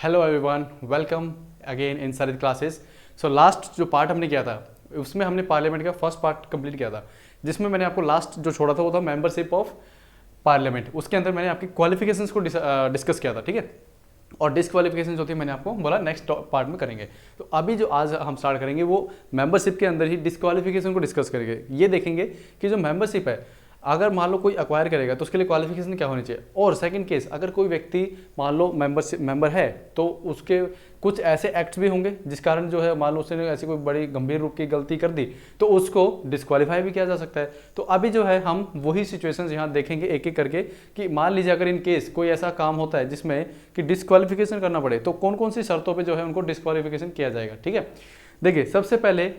Hello everyone, welcome again in सारी classes. So last जो part हमने किया था उसमें हमने पार्लियामेंट का फर्स्ट पार्ट कंप्लीट किया था, जिसमें मैंने आपको लास्ट जो छोड़ा था वो था मेंबरशिप ऑफ पार्लियामेंट। उसके अंदर मैंने आपकी क्वालिफिकेशंस को डिस्कस किया था, ठीक है। और डिसक्वालिफिकेशन जो थी मैंने आपको बोला नेक्स्ट पार्ट में करेंगे। तो अभी जो आज हम स्टार्ट करेंगे वो मेंबरशिप के अंदर ही डिसक्वालिफिकेशन को डिस्कस करेंगे। ये देखेंगे कि जो मेंबरशिप है, अगर मान लो कोई अक्वायर करेगा तो उसके लिए क्वालिफिकेशन क्या होनी चाहिए। और सेकंड केस, अगर कोई व्यक्ति मान लो मेंबर है तो उसके कुछ ऐसे एक्ट्स भी होंगे जिस कारण जो है मान लो उसने ऐसी कोई बड़ी गंभीर रूप की गलती कर दी तो उसको डिस्क्वालीफाई भी किया जा सकता है। तो अभी जो है हम वही सिचुएशंस यहाँ देखेंगे एक एक करके कि मान लीजिए अगर इन केस कोई ऐसा काम होता है जिसमें कि डिस्क्वालिफिकेशन करना पड़े तो कौन कौन सी शर्तों पर जो है उनको डिस्क्वालिफिकेशन किया जाएगा, ठीक है। देखिए, सबसे पहले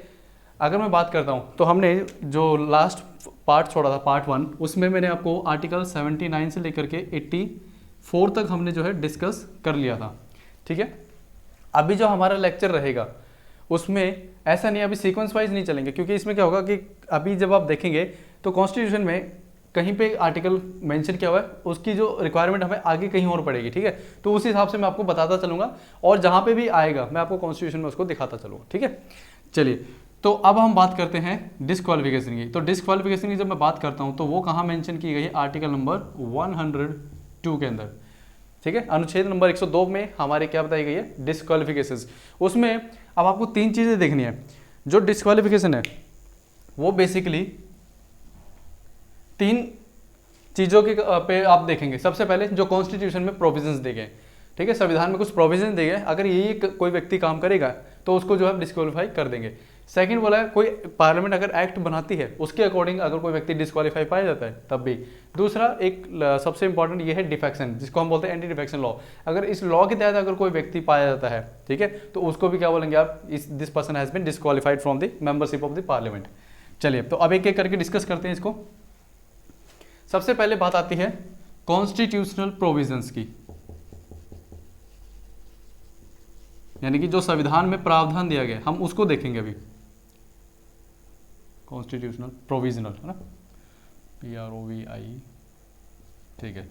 अगर मैं बात करता हूँ तो हमने जो लास्ट पार्ट छोड़ा था पार्ट 1, उसमें मैंने आपको आर्टिकल 79 से लेकर के 84 तक हमने जो है डिस्कस कर लिया था, ठीक है। अभी जो हमारा लेक्चर रहेगा उसमें ऐसा नहीं, अभी सीक्वेंस वाइज नहीं चलेंगे, क्योंकि इसमें क्या होगा कि अभी जब आप देखेंगे तो कॉन्स्टिट्यूशन में कहीं पे आर्टिकल मेंशन किया हुआ है, उसकी जो रिक्वायरमेंट हमें आगे कहीं और पड़ेगी, ठीक है। तो उस हिसाब से मैं आपको बताता चलूंगा और जहाँ पे भी आएगा मैं आपको कॉन्स्टिट्यूशन में उसको दिखाता चलूँगा, ठीक है। चलिए, तो अब हम बात करते हैं डिस्क्वालिफिकेशन की। तो डिस्क्वालिफिकेशन की जब मैं बात करता हूं तो वो कहां मेंशन की गई है, आर्टिकल नंबर 102 के अंदर, ठीक है। अनुच्छेद नंबर 102 में हमारे क्या बताई गई है, डिस्क्वालिफिकेशन। उसमें अब आपको तीन चीजें देखनी है। जो डिस्क्वालिफिकेशन है वो बेसिकली तीन चीजों के पे आप देखेंगे। सबसे पहले जो कॉन्स्टिट्यूशन में प्रोविजंस दिए गए, ठीक है, संविधान में कुछ प्रोविजन दिए गए, अगर यही कोई व्यक्ति काम करेगा तो उसको जो है डिस्क्वालीफाई कर देंगे। सेकंड बोला है, कोई पार्लियामेंट अगर एक्ट बनाती है उसके अकॉर्डिंग अगर कोई व्यक्ति डिस्क्वालीफाई पाया जाता है तब भी। दूसरा एक सबसे इंपॉर्टेंट ये है डिफेक्शन, जिसको हम बोलते हैं एंटी डिफेक्शन लॉ। अगर इस लॉ के तहत अगर कोई व्यक्ति पाया जाता है, ठीक है, तो उसको भी क्या बोलेंगे आप, this person has been disqualified from the membership of the parliament. चलिए, तो अब एक एक करके डिस्कस करते हैं इसको। सबसे पहले बात आती है कॉन्स्टिट्यूशनल प्रोविजंस की, यानी कि जो संविधान में प्रावधान दिया गया हम उसको देखेंगे अभी। कॉन्स्टिट्यूशनल प्रोविजनल है ना, PROVI, ठीक है।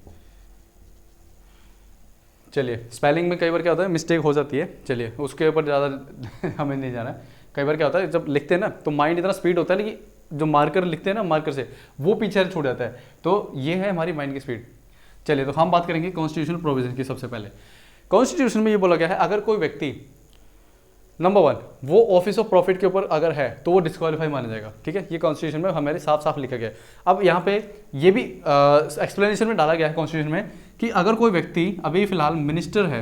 चलिए, स्पेलिंग में कई बार क्या होता है मिस्टेक हो जाती है, चलिए उसके ऊपर ज़्यादा हमें नहीं जाना है। कई बार क्या होता है जब लिखते हैं ना तो माइंड इतना स्पीड होता है लेकिन जो मार्कर लिखते हैं ना मार्कर से वो पीछे छूट जाता है, तो ये है हमारी माइंड की स्पीड। चलिए, तो हम बात करेंगे कॉन्स्टिट्यूशनल प्रोविजन की। सबसे पहले कॉन्स्टिट्यूशन में ये बोला गया है अगर कोई व्यक्ति नंबर 1 वो ऑफिस ऑफ प्रॉफिट के ऊपर अगर है तो वो डिस्क्वालीफाई माना जाएगा, ठीक है। ये कॉन्स्टिट्यूशन में हमारे साफ साफ लिखा गया है। अब यहाँ पे ये भी एक्सप्लेनेशन में डाला गया है कॉन्स्टिट्यूशन में कि अगर कोई व्यक्ति अभी फिलहाल मिनिस्टर है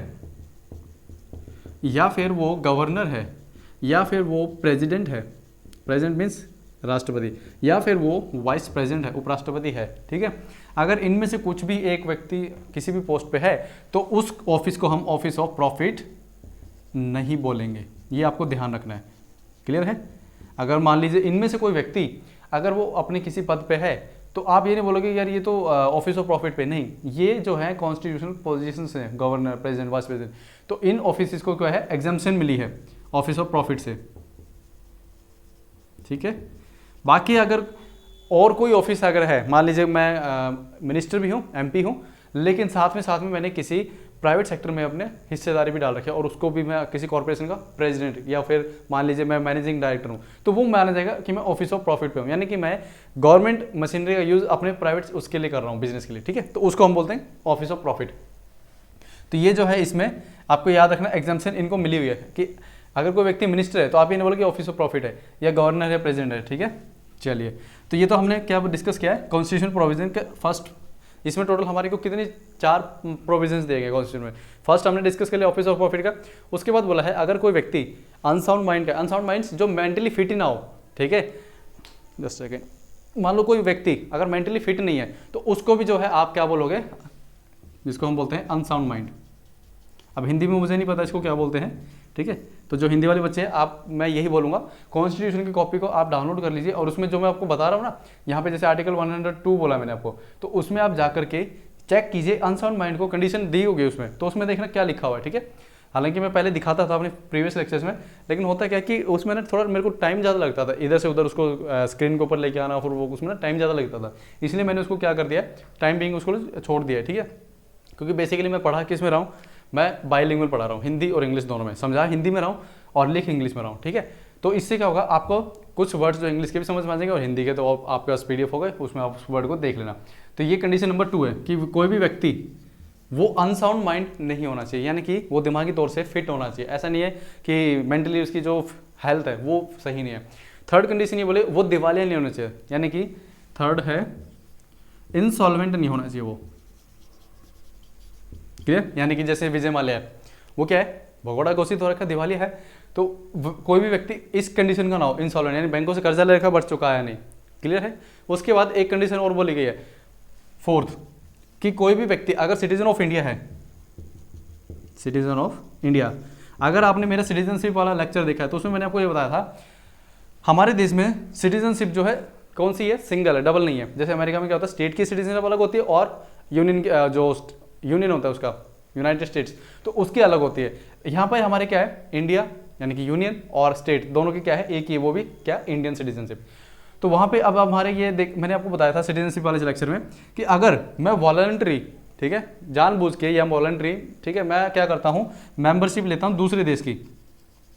या फिर वो गवर्नर है या फिर वो प्रेसिडेंट है, प्रेसिडेंट मीन्स राष्ट्रपति, या फिर वो वाइस प्रेसिडेंट है, उपराष्ट्रपति है, ठीक है। अगर इनमें से कुछ भी एक व्यक्ति किसी भी पोस्ट पे है तो उस ऑफिस को हम ऑफिस ऑफ प्रॉफिट नहीं बोलेंगे, ये आपको ध्यान रखना है। क्लियर है। अगर मान लीजिए इनमें से कोई व्यक्ति अगर वो अपने किसी पद पे है तो आप ये नहीं बोलोगे यार ये तो ऑफिस ऑफ प्रॉफिट पे नहीं, ये जो है कॉन्स्टिट्यूशनल पोजीशंस हैं, गवर्नर, प्रेसिडेंट, वाइस प्रेसिडेंट, तो इन ऑफिस को क्या है एग्जम्पशन मिली है ऑफिस ऑफ प्रॉफिट से, ठीक है। बाकी अगर और कोई ऑफिस अगर है, मान लीजिए मैं मिनिस्टर भी हूँ, MP हूँ, लेकिन साथ में मैंने किसी प्राइवेट सेक्टर में अपने हिस्सेदारी भी डाल रखी है और उसको भी मैं किसी कॉर्पोरेशन का प्रेसिडेंट या फिर मान लीजिए मैं मैनेजिंग डायरेक्टर हूँ, तो वो माना जाएगा कि मैं ऑफिस ऑफ प्रॉफिट पे हूँ, यानी कि मैं गवर्नमेंट मशीनरी का यूज़ अपने प्राइवेट उसके लिए कर रहा हूँ, बिजनेस के लिए, ठीक है। तो उसको हम बोलते हैं ऑफिस ऑफ प्रॉफिट। तो ये जो है इसमें आपको याद रखना एग्जाम्पशन इनको मिली हुई है कि अगर कोई व्यक्ति मिनिस्टर है तो आप ये नहीं बोले कि ऑफिस ऑफ प्रॉफिट है या गवर्नर है, प्रेसिडेंट है, ठीक है। चलिए, तो ये तो हमने क्या डिस्कस किया है कॉन्स्टिट्यूशन प्रोविजन के फर्स्ट। इसमें टोटल हमारे को कितनी 4 प्रोविजंस दिए गए कॉन्स्टिट्यूशन में। फर्स्ट हमने डिस्कस कर लिया ऑफिस ऑफ प्रॉफिट का। उसके बाद बोला है अगर कोई व्यक्ति अनसाउंड माइंड का, अनसाउंड माइंड्स जो मेंटली फिट ही ना हो, ठीक है, जस्ट सेकेंड, मान लो कोई व्यक्ति अगर मेंटली फिट नहीं है तो उसको भी जो है आप क्या बोलोगे, जिसको हम बोलते हैं अनसाउंड माइंड। अब हिंदी में मुझे नहीं पता इसको क्या बोलते हैं, ठीक है। तो जो हिंदी वाले बच्चे हैं आप, मैं यही बोलूँगा कॉन्स्टिट्यूशन की कॉपी को आप डाउनलोड कर लीजिए और उसमें जो मैं आपको बता रहा हूँ ना, यहाँ पे जैसे आर्टिकल 102 बोला मैंने आपको, तो उसमें आप जा करके चेक कीजिए अनसाउंड माइंड को कंडीशन दी होगी उसमें, तो उसमें देखना क्या लिखा हुआ है, ठीक है। हालांकि मैं पहले दिखाता था अपने प्रीवियस लेक्चर्स में, लेकिन होता क्या कि उसमें ना थोड़ा मेरे को टाइम ज़्यादा लगता था, इधर से उधर उसको स्क्रीन के ऊपर लेके आना, फिर वो उसमें ना टाइम ज़्यादा लगता था, इसलिए मैंने उसको क्या कर दिया, टाइम बिंग उसको छोड़ दिया, ठीक है। क्योंकि बेसिकली मैं पढ़ा किस में रहा हूँ, मैं बाइलिंगुअल पढ़ा रहा हूँ, हिंदी और इंग्लिश दोनों में, समझा हिंदी में रहा हूँ और लिख इंग्लिश में रहा हूँ, ठीक है। तो इससे क्या होगा, आपको कुछ वर्ड्स जो इंग्लिश के भी समझ में आ जाएंगे और हिंदी के तो आपके पास PDF हो गए, उसमें आप उस वर्ड को देख लेना। तो ये कंडीशन नंबर 2 है कि कोई भी व्यक्ति वो अनसाउंड माइंड नहीं होना चाहिए, यानी कि वो दिमागी तौर से फिट होना चाहिए। ऐसा नहीं है कि मेंटली उसकी जो हेल्थ है वो सही नहीं है। थर्ड कंडीशन ये बोले वो दिवालिया नहीं होना चाहिए, यानी कि थर्ड है इंसॉल्वेंट नहीं होना चाहिए वो, क्लियर। यानी कि जैसे विजय माल्या है, वो क्या है, भगोड़ा घोषित हो रखा, दिवालिया है। तो कोई भी व्यक्ति इस कंडीशन का ना हो, इंसॉल्वेंट, यानी बैंकों से कर्जा ले रखा बट चुकाया नहीं, क्लियर है। उसके बाद एक कंडीशन और बोली गई है, फोर्थ, कि कोई भी व्यक्ति अगर सिटीजन ऑफ इंडिया है, सिटीजन ऑफ इंडिया, अगर आपने मेरा सिटीजनशिप वाला लेक्चर देखा है तो उसमें मैंने आपको ये बताया था, हमारे देश में सिटीजनशिप जो है कौन सी है, सिंगल है, डबल नहीं है। जैसे अमेरिका में क्या होता है, स्टेट की सिटीजनशिप अलग होती है और यूनियन जो यूनियन होता है उसका, यूनाइटेड स्टेट्स, तो उसकी अलग होती है। यहाँ पर हमारे क्या है, इंडिया यानी कि यूनियन और स्टेट दोनों की क्या है, एक ही, वो भी क्या, इंडियन सिटीजनशिप। तो वहाँ पे अब हमारे ये मैंने आपको बताया था सिटीजनशिप वाले लेक्चर में कि अगर मैं वॉलंटरी, ठीक है, जानबूझ के या वॉलंटरी, ठीक है, मैं क्या करता हूँ, मेंबरशिप लेता हूँ दूसरे देश की,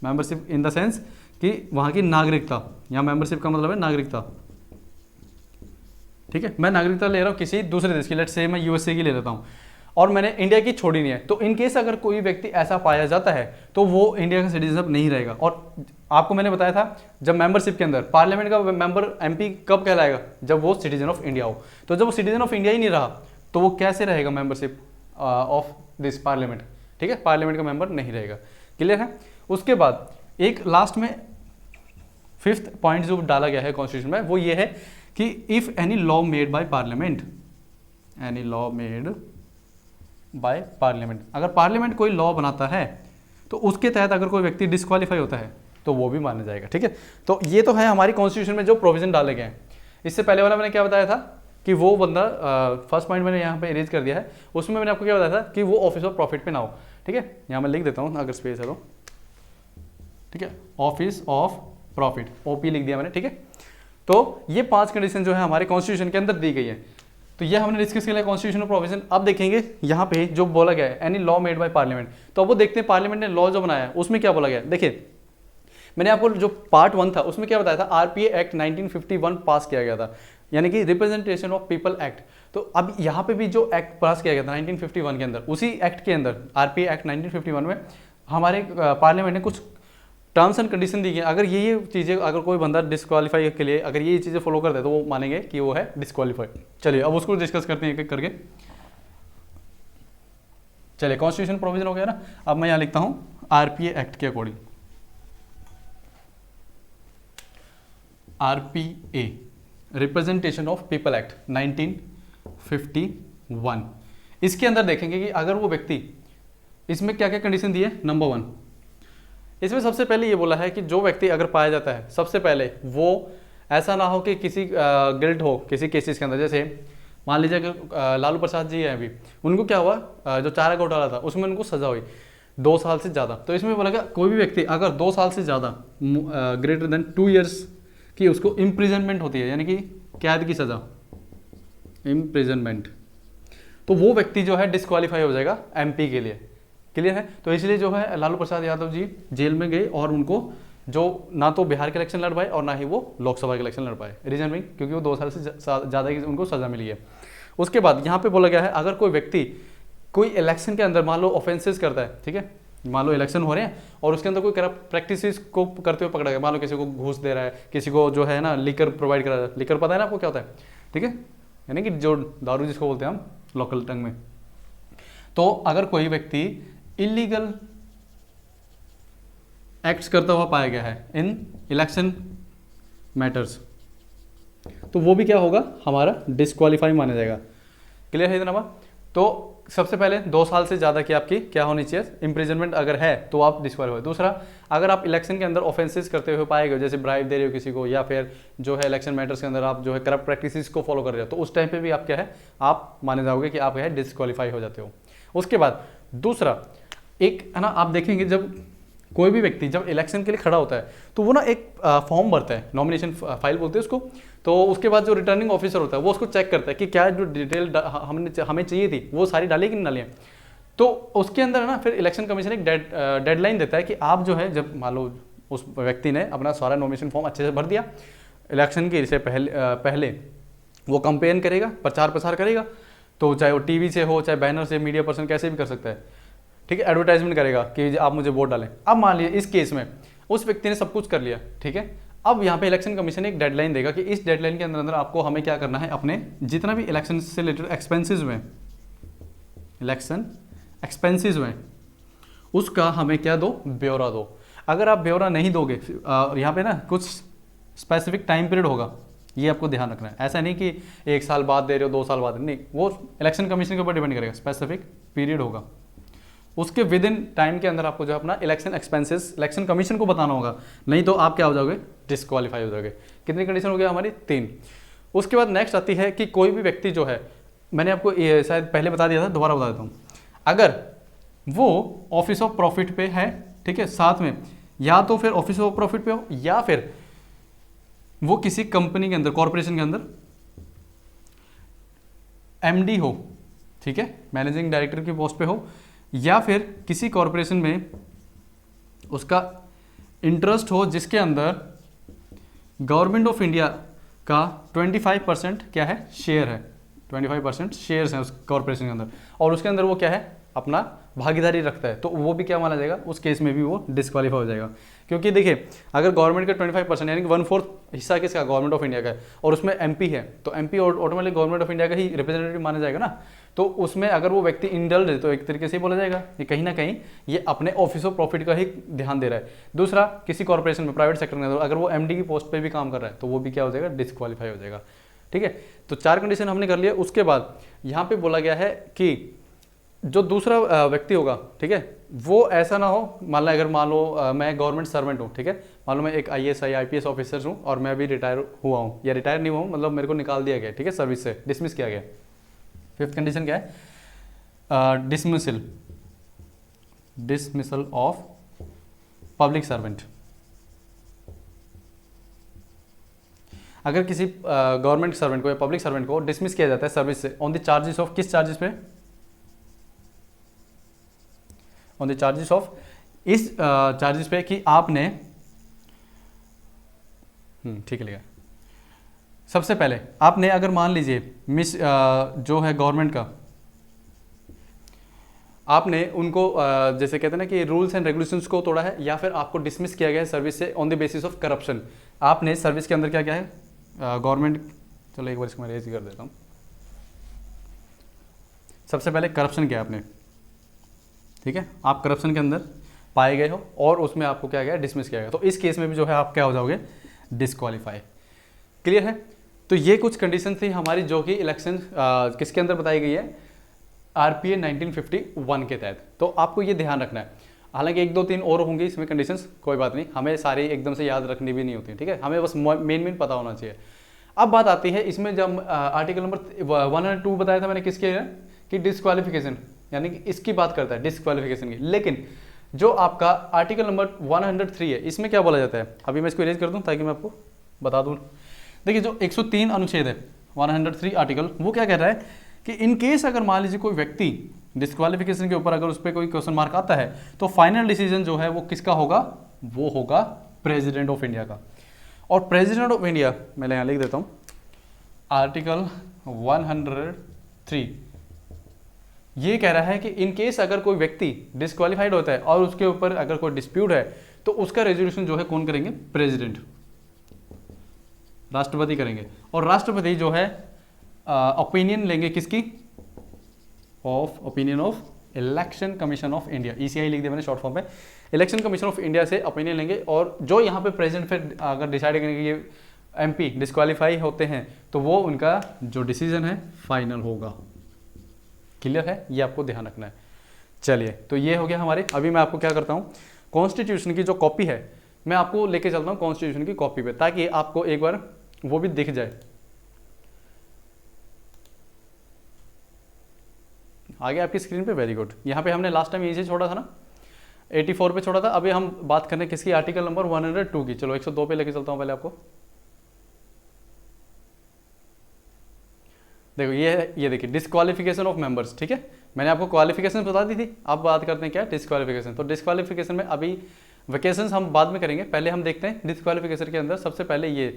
मेंबरशिप इन द सेंस कि वहाँ की नागरिकता, या मेंबरशिप का मतलब है नागरिकता, ठीक है, मैं नागरिकता ले रहा हूँ किसी दूसरे देश की, लेट्स से मैं USA की ले लेता हूँ और मैंने इंडिया की छोड़ी नहीं है। तो इन केस अगर कोई व्यक्ति ऐसा पाया जाता है तो वो इंडिया का सिटीजन नहीं रहेगा। और आपको मैंने बताया था जब मेंबरशिप के अंदर पार्लियामेंट का मेंबर MP कब कहलाएगा, जब वो सिटीजन ऑफ इंडिया हो। तो जब वो सिटीजन ऑफ इंडिया ही नहीं रहा तो वो कैसे रहेगा मेंबरशिप ऑफ दिस पार्लियामेंट, ठीक है, पार्लियामेंट का मेंबर नहीं रहेगा, क्लियर है। उसके बाद एक लास्ट में 5th पॉइंट जो डाला गया है कॉन्स्टिट्यूशन में, वो ये है कि if any law made by parliament, any law made by parliament, अगर पार्लियामेंट कोई लॉ बनाता है तो उसके तहत अगर कोई व्यक्ति डिस्क्वालीफाई होता है तो वो भी माना जाएगा, ठीक है। तो ये तो है हमारी कॉन्स्टिट्यूशन में जो प्रोविजन डाले गए हैं। इससे पहले वाला मैंने क्या बताया था कि वो बंदा, फर्स्ट पॉइंट मैंने यहाँ पे इरेज कर दिया है, उसमें मैंने आपको क्या बताया था कि वो ऑफिस ऑफ प्रॉफिट पे ना हो, ठीक है। यहाँ मैं लिख देता हूँ अगर स्पेस है तो, ठीक है, ऑफिस ऑफ प्रॉफिट, OP लिख दिया मैंने, ठीक है। तो ये 5 कंडीशन जो है हमारे कॉन्स्टिट्यूशन के अंदर दी गई है। तो ये हमने डिस्कस किया कॉन्स्टिट्यूशनल प्रोविजन। अब देखेंगे यहाँ पे जो बोला गया है any law made by parliament, तो अब वो देखते हैं पार्लियामेंट ने लॉ जो बनाया है उसमें क्या बोला गया है। देखिए मैंने आपको जो पार्ट 1 था उसमें क्या बताया था, RPA एक्ट 1951 पास किया गया था, यानी कि रिप्रेजेंटेशन ऑफ पीपल एक्ट। तो अब यहाँ पे भी जो एक्ट पास किया गया था 1951 के अंदर, उसी एक्ट के अंदर RPA एक्ट 1951 में हमारे पार्लियामेंट ने कुछ टर्म्स एंड कंडीशन दी गई। अगर ये चीज़ें, अगर कोई बंदा डिस्क्वालीफाई के लिए अगर ये चीज़ें फॉलो करता है तो वो मानेंगे कि वो है डिस्क्वालीफाई। चलिए अब उसको डिस्कस करते हैं एक एक करके। चलिए कॉन्स्टिट्यूशन प्रोविजन हो गया ना, अब मैं यहाँ लिखता हूँ RPA एक्ट के according, RPA representation of people act 1951। इसके अंदर देखेंगे कि अगर वो व्यक्ति, इसमें क्या क्या कंडीशन दी है। नंबर 1, इसमें सबसे पहले ये बोला है कि जो व्यक्ति अगर पाया जाता है, सबसे पहले वो ऐसा ना हो कि किसी गिल्ट हो किसी केसेस के अंदर। जैसे मान लीजिए कि लालू प्रसाद जी हैं, अभी उनको क्या हुआ, जो चारा घोटाला था उसमें उनको सजा हुई 2 साल से ज़्यादा। तो इसमें बोला गया कोई भी व्यक्ति अगर 2 साल से ज़्यादा ग्रेटर देन 2 ईयर्स की उसको इम्प्रिजनमेंट होती है, यानी कि कैद की सज़ा, इम्प्रिजनमेंट, तो वो व्यक्ति जो है डिस्क्वालीफाई हो जाएगा MP के लिए, क्लियर है। तो इसलिए जो है लालू प्रसाद यादव जी जेल में गए और उनको जो ना तो बिहार के इलेक्शन लड़ पाए और ना ही वो लोकसभा के इलेक्शन लड़ पाए, रीजन भी क्योंकि वो 2 साल से ज़्यादा की उनको सज़ा मिली है। उसके बाद यहाँ पे बोला गया है अगर कोई व्यक्ति कोई इलेक्शन के अंदर मान लो ऑफेंसेस करता है, ठीक है, मान लो इलेक्शन हो रहे हैं और उसके अंदर कोई करप्ट प्रैक्टिसेस को करते हुए पकड़ा गया, मान लो किसी को घूस दे रहा है, किसी को जो है ना लिकर प्रोवाइड करा रहा है, लिकर पता है ना आपको क्या होता है, ठीक है, यानी कि जो दारू जिसको बोलते हैं हम लोकल टंग में। तो अगर कोई व्यक्ति इलीगल एक्ट्स करता हुआ पाया गया है इन इलेक्शन मैटर्स, तो वो भी क्या होगा, हमारा डिस्क्वालीफाई माना जाएगा, क्लियर है इतना बात। तो सबसे पहले 2 साल से ज़्यादा की आपकी क्या होनी चाहिए, इम्प्रिजनमेंट अगर है तो आप डिस्क्वालीफाई। दूसरा, अगर आप इलेक्शन के अंदर ऑफेंसेस करते हुए पाए गए, जैसे ब्राइब दे रहे हो किसी को, या फिर जो है इलेक्शन मैटर्स के अंदर आप जो है करप्ट प्रैक्टिसेस को फॉलो कर रहे हो, तो उस टाइम पे भी आप क्या है, आप माने जाओगे कि आप क्या है डिस्क्वालीफाई हो जाते हो। उसके बाद दूसरा एक है ना, आप देखेंगे जब कोई भी व्यक्ति जब इलेक्शन के लिए खड़ा होता है तो वो ना एक फॉर्म भरता है, नॉमिनेशन फाइल बोलते हैं उसको। तो उसके बाद जो रिटर्निंग ऑफिसर होता है वो उसको चेक करता है कि क्या जो डिटेल हमें चाहिए थी वो सारी डाली कि नहीं डाली है। तो उसके अंदर है ना फिर इलेक्शन कमीशन एक डेडलाइन देता है कि आप जो है, जब मान लो उस व्यक्ति ने अपना सारा नॉमिनेशन फॉर्म अच्छे से भर दिया, इलेक्शन के से पहले वो कंपेन करेगा, प्रचार प्रसार करेगा, तो चाहे वो टीवी से हो, चाहे बैनर से, मीडिया पर्सन कैसे भी कर सकता है, ठीक है, एडवर्टाइजमेंट करेगा कि आप मुझे वोट डालें। अब मान लीजिए इस केस में उस व्यक्ति ने सब कुछ कर लिया, ठीक है, अब यहाँ पे इलेक्शन कमीशन एक डेडलाइन देगा कि इस डेडलाइन के अंदर अंदर आपको हमें क्या करना है, अपने जितना भी इलेक्शन से रिलेटेड एक्सपेंसेस हुए, इलेक्शन एक्सपेंसेस हुए, उसका हमें क्या दो, ब्यौरा दो। अगर आप ब्यौरा नहीं दोगे, यहाँ पे ना कुछ स्पेसिफिक टाइम पीरियड होगा, ये आपको ध्यान रखना है। ऐसा नहीं कि 1 साल बाद दे रहे हो, 2 साल बाद नहीं, वो इलेक्शन कमीशन के ऊपर डिपेंड करेगा, स्पेसिफिक पीरियड होगा, उसके विद इन टाइम के अंदर आपको जो अपना इलेक्शन एक्सपेंसेस इलेक्शन कमीशन को बताना होगा, नहीं तो आप क्या हो जाओगे, डिस्क्वालीफाई हो जाओगे। कितनी कंडीशन हो गया हमारी, 3। उसके बाद नेक्स्ट आती है कि कोई भी व्यक्ति जो है, मैंने आपको ये शायद पहले बता दिया था, दोबारा बता देता हूँ, अगर वो ऑफिस ऑफ प्रॉफिट पे है, ठीक है, साथ में या तो फिर ऑफिस ऑफ प्रॉफिट पे हो, या फिर वो किसी कंपनी के अंदर, कॉर्पोरेशन के अंदर एमडी हो, ठीक है, मैनेजिंग डायरेक्टर की पोस्ट पे हो, या फिर किसी कॉर्पोरेशन में उसका इंटरेस्ट हो जिसके अंदर गवर्नमेंट ऑफ इंडिया का 25% क्या है, शेयर है, 25% शेयर्स हैं उस कॉर्पोरेशन के अंदर, और उसके अंदर वो क्या है, अपना भागीदारी रखता है, तो वो भी क्या माना जाएगा, उस केस में भी वो डिस्क्वालीफाई हो जाएगा। क्योंकि देखिए, अगर गवर्नमेंट का 25% यानी कि 1/4 हिस्सा किसका, गवर्नमेंट ऑफ इंडिया का है, और उसमें एमपी है, तो MP automatically government of India का ही रिप्रेजेंटेटिव माना जाएगा ना। तो उसमें अगर वो व्यक्ति इंडल्ज है, तो एक तरीके से बोला जाएगा कि कहीं ना कहीं ये अपने ऑफिस ऑफ प्रॉफिट का ही ध्यान दे रहा है। दूसरा, किसी कॉर्पोरेशन में, प्राइवेट सेक्टर में अगर वो एमडी की पोस्ट पे भी काम कर रहा है, तो वो भी क्या हो जाएगा, डिस्क्वालीफाई हो जाएगा। ठीक है, तो 4 कंडीशन हमने कर लिया। उसके बाद यहाँ पे बोला गया है कि जो दूसरा व्यक्ति होगा, ठीक है, वो ऐसा ना हो, मान लो अगर मान लो मैं गवर्नमेंट सर्वेंट हूँ, ठीक है, मान लो मैं एक IAS IPS ऑफिसर हूँ और मैं अभी रिटायर हुआ हूँ, या रिटायर नहीं हुआ हूँ, मतलब मेरे को निकाल दिया गया, ठीक है, सर्विस से डिसमिस किया गया। 5th कंडीशन क्या है, डिसमिसल ऑफ पब्लिक सर्वेंट। अगर किसी गवर्नमेंट सर्वेंट को या पब्लिक सर्वेंट को डिसमिस किया जाता है सर्विस से ऑन द चार्जेस ऑफ, किस चार्जेस पे, ऑन द चार्जेस ऑफ, इस चार्जेस पे कि आपने ठीक है लिखा। सबसे पहले आपने अगर मान लीजिए जो है गवर्नमेंट का, आपने उनको जैसे कहते हैं ना कि रूल्स एंड रेगुलेशंस को तोड़ा है, या फिर आपको डिसमिस किया गया है सर्विस से on the basis of corruption. आपने सर्विस के अंदर क्या क्या है, गवर्नमेंट, चलो एक बार इसको मैं रेज कर देता हूँ। सबसे पहले करप्शन किया आपने, ठीक है, आप करप्शन के अंदर पाए गए हो और उसमें आपको क्या गया, डिसमिस किया गया, तो इस केस में भी जो है आप क्या हो जाओगे, डिस्क्वालीफाई। क्लियर है। तो ये कुछ कंडीशन थी हमारी जो कि इलेक्शन किसके अंदर बताई गई है, RPA 1951 के तहत। तो आपको ये ध्यान रखना है, हालांकि 1 2 3 और होंगी इसमें कंडीशंस, कोई बात नहीं, हमें सारी एकदम से याद रखनी भी नहीं होती, ठीक है, हमें बस मेन पता होना चाहिए। अब बात आती है इसमें, जब आर्टिकल नंबर 102 बताया था मैंने किसके, कि डिस्क्वालिफिकेशन, यानी कि इसकी बात करता है डिस्क्वालिफिकेशन की। लेकिन जो आपका आर्टिकल नंबर 103 है, इसमें क्या बोला जाता है, अभी मैं इसको इरेज कर दूं ताकि मैं आपको बता दूं। देखिए जो 103 अनुच्छेद है 103 आर्टिकल, वो क्या कह रहा है कि इन केस अगर मान लीजिए कोई व्यक्ति डिस्क्वालिफिकेशन के ऊपर अगर उस पर कोई क्वेश्चन मार्क आता है, तो फाइनल डिसीजन जो है वो किसका होगा, वो होगा प्रेसिडेंट ऑफ इंडिया का। और प्रेसिडेंट ऑफ इंडिया मैं यहाँ लिख देता हूँ, आर्टिकल 103 ये कह रहा है कि इन केस अगर कोई व्यक्ति डिस्क्वालीफाइड होता है और उसके ऊपर अगर कोई डिस्प्यूट है, तो उसका रेजोल्यूशन जो है कौन करेंगे, प्रेसिडेंट, राष्ट्रपति करेंगे। और राष्ट्रपति जो है ओपिनियन लेंगे किसकी, of opinion of election commission of India, ECI लिख दिया मैंने शॉर्ट फॉर्म में, इलेक्शन कमीशन ऑफ इंडिया से ओपिनियन लेंगे। और जो यहाँ पे प्रेसिडेंट फिर अगर डिसाइड करेंगे कि ये MP डिस्क्वालीफाई होते हैं, तो वो उनका जो डिसीजन है फाइनल होगा। क्लियर है, ये आपको ध्यान रखना है। चलिए, तो ये हो गया हमारे। अभी मैं आपको क्या करता हूँ, कॉन्स्टिट्यूशन की जो कॉपी है मैं आपको लेके चलता हूँ कॉन्स्टिट्यूशन की कॉपी पे, ताकि आपको एक बार वो भी दिख जाए। आगे आपकी स्क्रीन पे, वेरी गुड। यहाँ पे हमने लास्ट टाइम यही से छोड़ा था ना, 84 पे छोड़ा था। अभी हम बात करने किसकी, आर्टिकल नंबर 102 की। चलो 102 पे लेके चलता हूँ पहले आपको। देखो ये देखिए डिस्क्वालिफिकेशन ऑफ मेंबर्स, ठीक है, मैंने आपको क्वालिफिकेशन बता दी थी, अब बात करते हैं क्या डिस्क्वालिफिकेशन। तो डिस्क्वालिफिकेशन में अभी वैकेशंस हम बाद में करेंगे, पहले हम देखते हैं डिस्क्वालिफिकेशन के अंदर सबसे पहले ये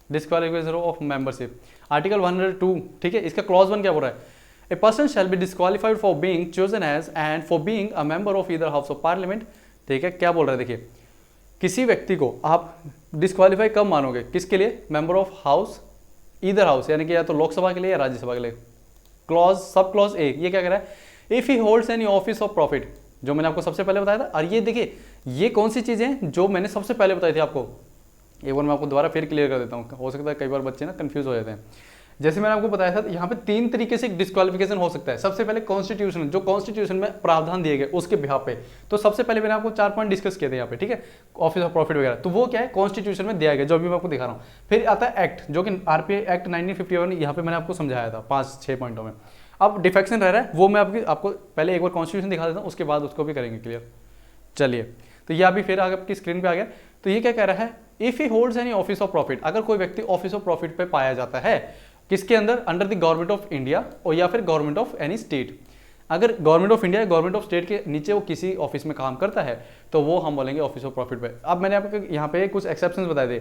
डिस्क्वालिफिकेशन ऑफ मेंबरशिप आर्टिकल 102, ठीक है। इसका क्लॉज 1 क्या बोल रहा है, a person shall be disqualified for being chosen as and for being a member of either house of parliament, ठीक है। क्या बोल रहा है देखिए, किसी व्यक्ति को आप डिस्क्वालीफाई कब मानोगे, किसके लिए, member of house either house, यानी कि या तो लोकसभा के लिए या राज्यसभा के लिए। क्लॉज सब क्लॉज ए ये क्या कह रहा है, if he holds any office of profit, जो मैंने आपको सबसे पहले बताया था। और ये देखिए ये कौन सी चीजें हैं जो मैंने सबसे पहले बताई थी आपको, एक बार मैं आपको दोबारा फिर क्लियर कर देता हूँ, हो सकता है कई बार बच्चे ना कंफ्यूज हो जाते हैं। जैसे मैंने आपको बताया था यहाँ पे 3 तरीके से डिस्क्वालिफिकेशन हो सकता है। सबसे पहले कॉन्स्टिट्यूशन, जो कॉन्स्टिट्यूशन में प्रावधान दिए गए उसके बिहाफ पे। तो सबसे पहले मैंने आपको 4 पॉइंट डिस्कस किए थे यहाँ पे, ठीक है, ऑफिस ऑफ प्रॉफिट वगैरह, तो वो क्या है कॉन्स्टिट्यूशन में दिया गया, जो अभी मैं आपको दिखा रहा हूँ। फिर आता है एक्ट, जो कि आरपीआई एक्ट 1951, यहाँ पे मैंने आपको समझाया था 5-6 पॉइंटों में। अब डिफेक्शन रह रहा है, वो मैं आपको पहले एक बार कॉन्स्टिट्यूशन दिखा देता हूँ, उसके बाद उसको भी करेंगे क्लियर। चलिए, तो ये अभी फिर आपकी स्क्रीन पे आ गया। तो ये क्या कह रहा है, if he holds any office of profit, अगर कोई व्यक्ति ऑफिस ऑफ प्रॉफिट पे पाया जाता है, किसके अंदर, under the government of India और या फिर गवर्नमेंट ऑफ एनी स्टेट। अगर गवर्नमेंट ऑफ इंडिया या गवर्नमेंट ऑफ स्टेट के नीचे वो किसी ऑफिस में काम करता है तो वो हम बोलेंगे ऑफिस ऑफ प्रॉफिट पे। अब मैंने आपको यहाँ पे कुछ एक्सेप्शंस बताए थे,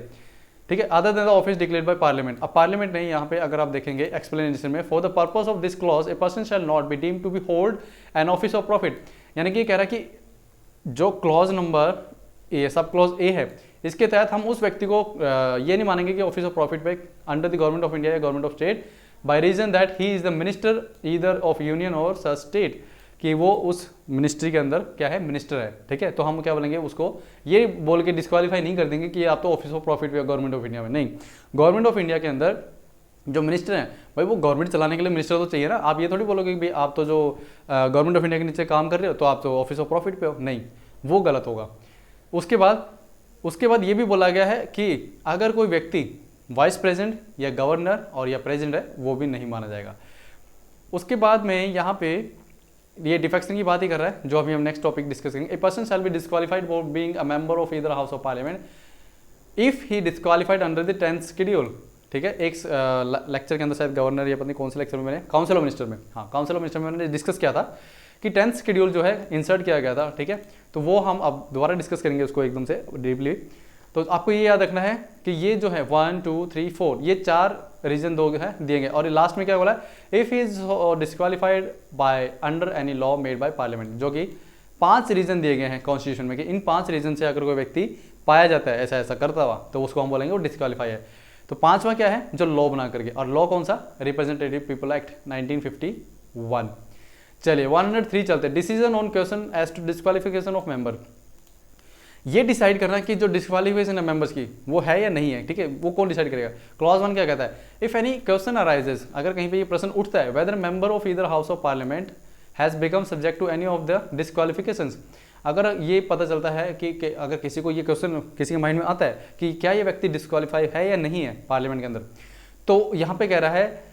ठीक है, other than the office declared by parliament. अब पार्लियामेंट नहीं, यहाँ पे अगर आप देखेंगे एक्सप्लेनेशन में, for the purpose of this clause a person shall not be deemed to be hold an office of profit, यानी कि ये कह रहा है कि जो clause number A, sub clause A है, इसके तहत हम उस व्यक्ति को ये नहीं मानेंगे कि ऑफिस ऑफ प्रॉफिट पे under the government of India या government of state, by reason that he is the minister either of union और सच स्टेट, कि वो उस मिनिस्ट्री के अंदर क्या है, मिनिस्टर है, ठीक है। तो हम क्या बोलेंगे उसको, ये बोल के डिस्क्वालीफाई नहीं कर देंगे कि आप तो ऑफिस ऑफ प्रॉफिट या गवर्नमेंट ऑफ इंडिया में, नहीं, गवर्नमेंट ऑफ इंडिया के अंदर जो मिनिस्टर हैं भाई, वो गवर्नमेंट चलाने के लिए मिनिस्टर तो चाहिए ना। आप ये थोड़ी बोलोगे कि भाई आप तो जो गवर्नमेंट ऑफ इंडिया के नीचे काम कर रहे हो तो आप तो ऑफिस ऑफ प्रॉफिट पे हो, नहीं, वो गलत होगा। उसके बाद ये भी बोला गया है कि अगर कोई व्यक्ति वाइस प्रेसिडेंट या गवर्नर और या प्रेसिडेंट है, वो भी नहीं माना जाएगा। उसके बाद में यहाँ पे ये डिफेक्शन की बात ही कर रहा है, जो अभी हम नेक्स्ट टॉपिक डिस्कस करेंगे। ए person shall B disqualified for being a member of either house of parliament if he disqualified under the 10th schedule, ठीक है। एक लेक्चर के अंदर शायद गवर्नर या पता नहीं कौन से लेक्चर में मैंने, काउंसिल ऑफ मिनिस्टर में, हाँ काउंसिल ऑफ मिनिस्टर में मैंने डिस्कस किया था कि 10th शेड्यूल जो है इंसर्ट किया गया था, ठीक है। तो वो हम अब दोबारा डिस्कस करेंगे उसको एकदम से डीपली। तो आपको ये याद रखना है कि ये जो है 1, 2, 3, 4 ये 4 रीजन दो है दिए गए, और लास्ट में क्या बोला है, if is disqualified by under any law made by parliament, जो कि 5 रीजन दिए गए हैं कॉन्स्टिट्यूशन में कि इन 5 रीजन से अगर कोई व्यक्ति पाया जाता है ऐसा ऐसा करता हुआ, तो उसको हम बोलेंगे वो डिस्क्वालीफाई है। तो 5वां क्या है, जो लॉ बना करके, और लॉ कौन सा, रिप्रेजेंटेटिव पीपल एक्ट 1951। चलिए 103 चलते हैं, decision on question as to disqualification of member. ये डिसाइड करना कि जो डिस्क्वालिफिकेशन है मेंबर्स की वो है या नहीं है, ठीक है, वो कौन डिसाइड करेगा। क्लॉज 1 क्या कहता है, इफ एनी क्वेश्चन अराइजेस, अगर कहीं पे ये प्रश्न उठता है, whether member of either house of parliament has become subject to any of the disqualifications, अगर ये पता चलता है कि अगर किसी को ये क्वेश्चन किसी के माइंड में आता है कि क्या ये व्यक्ति डिस्क्वालीफाई है या नहीं है पार्लियामेंट के अंदर, तो यहाँ पे कह रहा है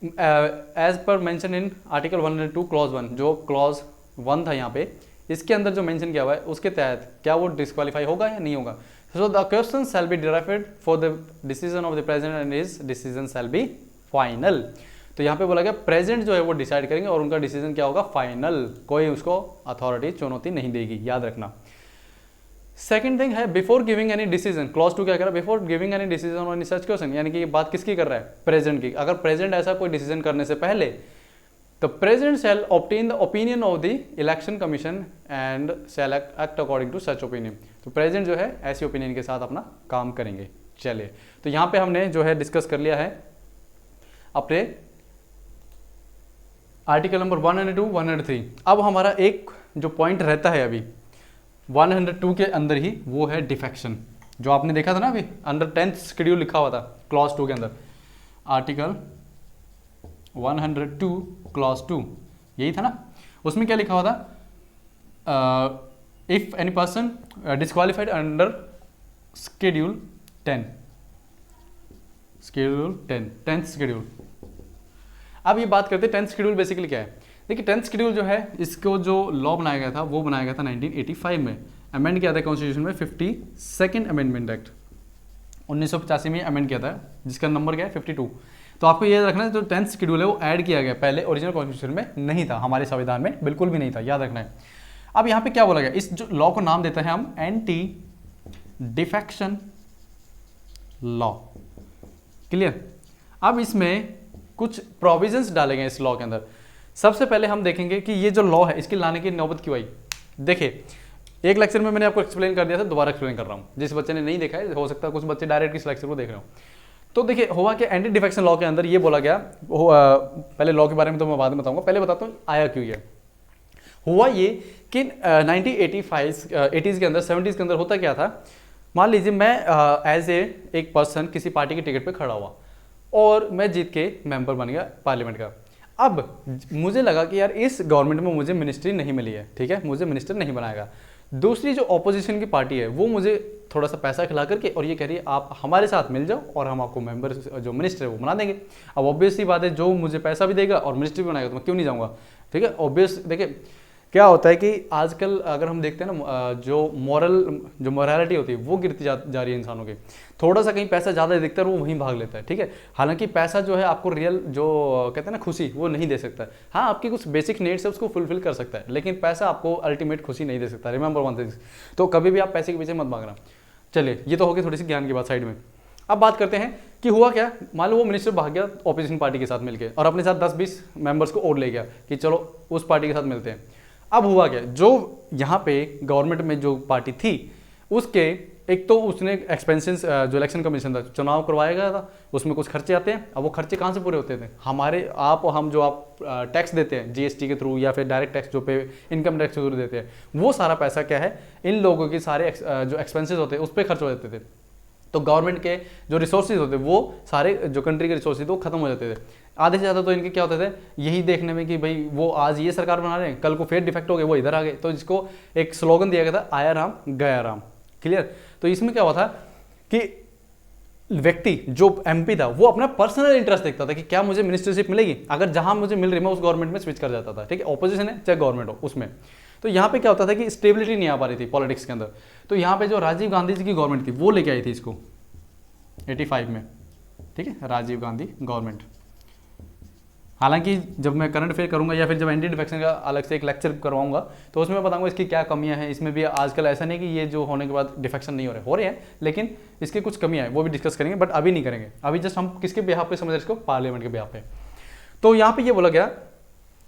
as per mention in article 102 clause 1, जो क्लॉज 1 था यहाँ पे, इसके अंदर जो मेंशन किया हुआ है उसके तहत क्या वो डिस्क्वालीफाई होगा या नहीं होगा। So the question shall be derived for the decision of the president and his decision shall be final. तो यहाँ पे बोला गया प्रेसिडेंट जो है वो डिसाइड करेंगे और उनका डिसीजन क्या होगा, फाइनल, कोई उसको अथॉरिटी चुनौती नहीं देगी, याद रखना। सेकंड थिंग है before giving any decision, clause 2 क्या कर रहा है, before giving any decision on any such question, यानी कि ये बात किसकी कर रहा है, प्रेसिडेंट की। अगर प्रेसिडेंट ऐसा कोई डिसीजन करने से पहले, तो president shall obtain the opinion of the election commission and shall act according to such opinion. तो प्रेसिडेंट जो है ऐसी ओपिनियन के साथ अपना काम करेंगे। चलिए, तो यहाँ पे हमने जो है डिस्कस कर लिया है अपने आर्टिकल नंबर 102, 103। अब हमारा एक जो पॉइंट रहता है अभी 102 के अंदर ही, वो है डिफेक्शन, जो आपने देखा था ना अभी अंडर 10th शेड्यूल लिखा हुआ था क्लॉज 2 के अंदर, आर्टिकल 102 क्लॉज 2 यही था ना। उसमें क्या लिखा हुआ था, if any person disqualified under schedule 10, schedule 10th schedule. अब ये बात करते हैं 10th शेड्यूल बेसिकली क्या है। देखिए 10th शेड्यूल जो है, इसको जो लॉ बनाया गया था वो बनाया गया था 1985 में, अमेंड किया था कॉन्स्टिट्यूशन में 52nd अमेंडमेंट एक्ट 1985 में अमेंड किया था, जिसका नंबर क्या है 52। तो आपको ये रखना है जो 10th शेड्यूल है वो ऐड किया गया, पहले ओरिजिनल कॉन्स्टिट्यूशन में नहीं था, हमारे संविधान में बिल्कुल भी नहीं था, याद रखना है। अब यहाँ पे क्या बोला गया, इस जो लॉ को नाम देते हैं हम एंटी डिफेक्शन लॉ। क्लियर। अब इसमें कुछ प्रोविजंस डाले गए इस लॉ के अंदर। सबसे पहले हम देखेंगे कि ये जो लॉ है इसके लाने की नौबत क्यों आई। देखिए, एक लेक्चर में मैंने आपको एक्सप्लेन कर दिया था, दोबारा एक्सप्लेन कर रहा हूँ, जिस बच्चे ने नहीं देखा है, हो सकता है कुछ बच्चे डायरेक्ट इस लेक्चर को देख रहे हो। तो देखिए, हुआ कि एंटी डिफेक्शन लॉ के अंदर ये बोला गया, पहले लॉ के बारे में तो मैं बाद में बताऊंगा, पहले बताता हूँ आया क्यों ये। हुआ ये कि 1985 80s के अंदर 70s के अंदर होता क्या था, मान लीजिए मैं एज एक पर्सन किसी पार्टी के टिकट पे खड़ा हुआ और मैं जीत के मेंबर बन गया पार्लियामेंट का। अब मुझे लगा कि यार इस गवर्नमेंट में मुझे मिनिस्ट्री नहीं मिली है, ठीक है, मुझे मिनिस्टर नहीं बनाएगा। दूसरी जो ऑपोजिशन की पार्टी है वो मुझे थोड़ा सा पैसा खिला करके और ये कह रही है आप हमारे साथ मिल जाओ और हम आपको मेंबर जो मिनिस्टर है वो बना देंगे। अब ऑब्वियसली बात है, जो मुझे पैसा भी देगा और मिनिस्ट्री भी बनाएगा तो मैं क्यों नहीं जाऊँगा, ठीक है। ऑब्वियस देखिए क्या होता है कि आजकल अगर हम देखते हैं ना, जो मोरालिटी होती है वो गिरती जा रही है इंसानों की। थोड़ा सा कहीं पैसा ज़्यादा दिखता है वो वहीं भाग लेता है, ठीक है। हालांकि पैसा जो है आपको रियल जो कहते हैं ना खुशी वो नहीं दे सकता है। हाँ, आपकी कुछ बेसिक नीड्स है उसको फुलफिल कर सकता है, लेकिन पैसा आपको अल्टीमेट खुशी नहीं दे सकता। Remember one things. तो कभी भी आप पैसे के पीछे मत भागना। चलिए, ये तो हो गई थोड़ी सी ज्ञान की बात साइड में। अब बात करते हैं कि हुआ क्या। मान लो वो मिनिस्टर भाग गया ऑपोजिशन पार्टी के साथ मिलकर और अपने साथ 10-20 मेंबर्स को और ले गया कि चलो उस पार्टी के साथ मिलते हैं। अब हुआ क्या, जो यहाँ पे गवर्नमेंट में जो पार्टी थी उसके एक तो उसने एक्सपेंसेस, जो इलेक्शन कमीशन था चुनाव करवाया गया था, उसमें कुछ खर्चे आते हैं। अब वो खर्चे कहाँ से पूरे होते थे, हमारे हम जो टैक्स देते हैं जीएसटी के थ्रू या फिर डायरेक्ट टैक्स जो पे इनकम टैक्स के थ्रू देते हैं, वो सारा पैसा क्या है इन लोगों के सारे जो एक्सपेंसेस होते हैं उस पर खर्च हो जाते थे। तो गवर्नमेंट के जो रिसोर्सेज होते वो सारे जो कंट्री के रिसोर्सेज वो खत्म हो जाते थे। आधे से ज़्यादा तो इनके क्या होते थे, यही देखने में कि भाई वो आज ये सरकार बना रहे हैं, कल को फिर डिफेक्ट हो गए वो इधर आ गए। तो इसको एक स्लोगन दिया गया था, आया राम गया राम। क्लियर। तो इसमें क्या हुआ था कि व्यक्ति जो एमपी था वो अपना पर्सनल इंटरेस्ट देखता था कि क्या मुझे मिनिस्टरशिप मिलेगी, अगर जहां मुझे मिल रही मैं उस गवर्नमेंट में स्विच कर जाता था, ठीक है, ऑपोजिशन है चाहे गवर्नमेंट हो उसमें। तो यहाँ पे क्या होता था कि स्टेबिलिटी नहीं आ पा रही थी पॉलिटिक्स के अंदर। तो यहाँ पे जो राजीव गांधी जी की गवर्नमेंट थी वो लेके आई थी इसको 85 में, ठीक है, राजीव गांधी गवर्नमेंट। हालांकि जब मैं करंट अफेयर करूंगा या फिर जब एंटी डिफेक्शन का अलग से एक लेक्चर करवाऊंगा तो उसमें बताऊंगा इसकी क्या कमियां हैं। इसमें भी आजकल ऐसा नहीं कि ये जो होने के बाद डिफेक्शन नहीं हो रहे हैं, लेकिन इसकी कुछ कमियां हैं, वो भी डिस्कस करेंगे, बट अभी नहीं करेंगे। अभी जस्ट हम किसके बिहाफ पे समझ रहे हैं इसको, पार्लियामेंट के बिहाफ पे। तो यहाँ पे ये बोला गया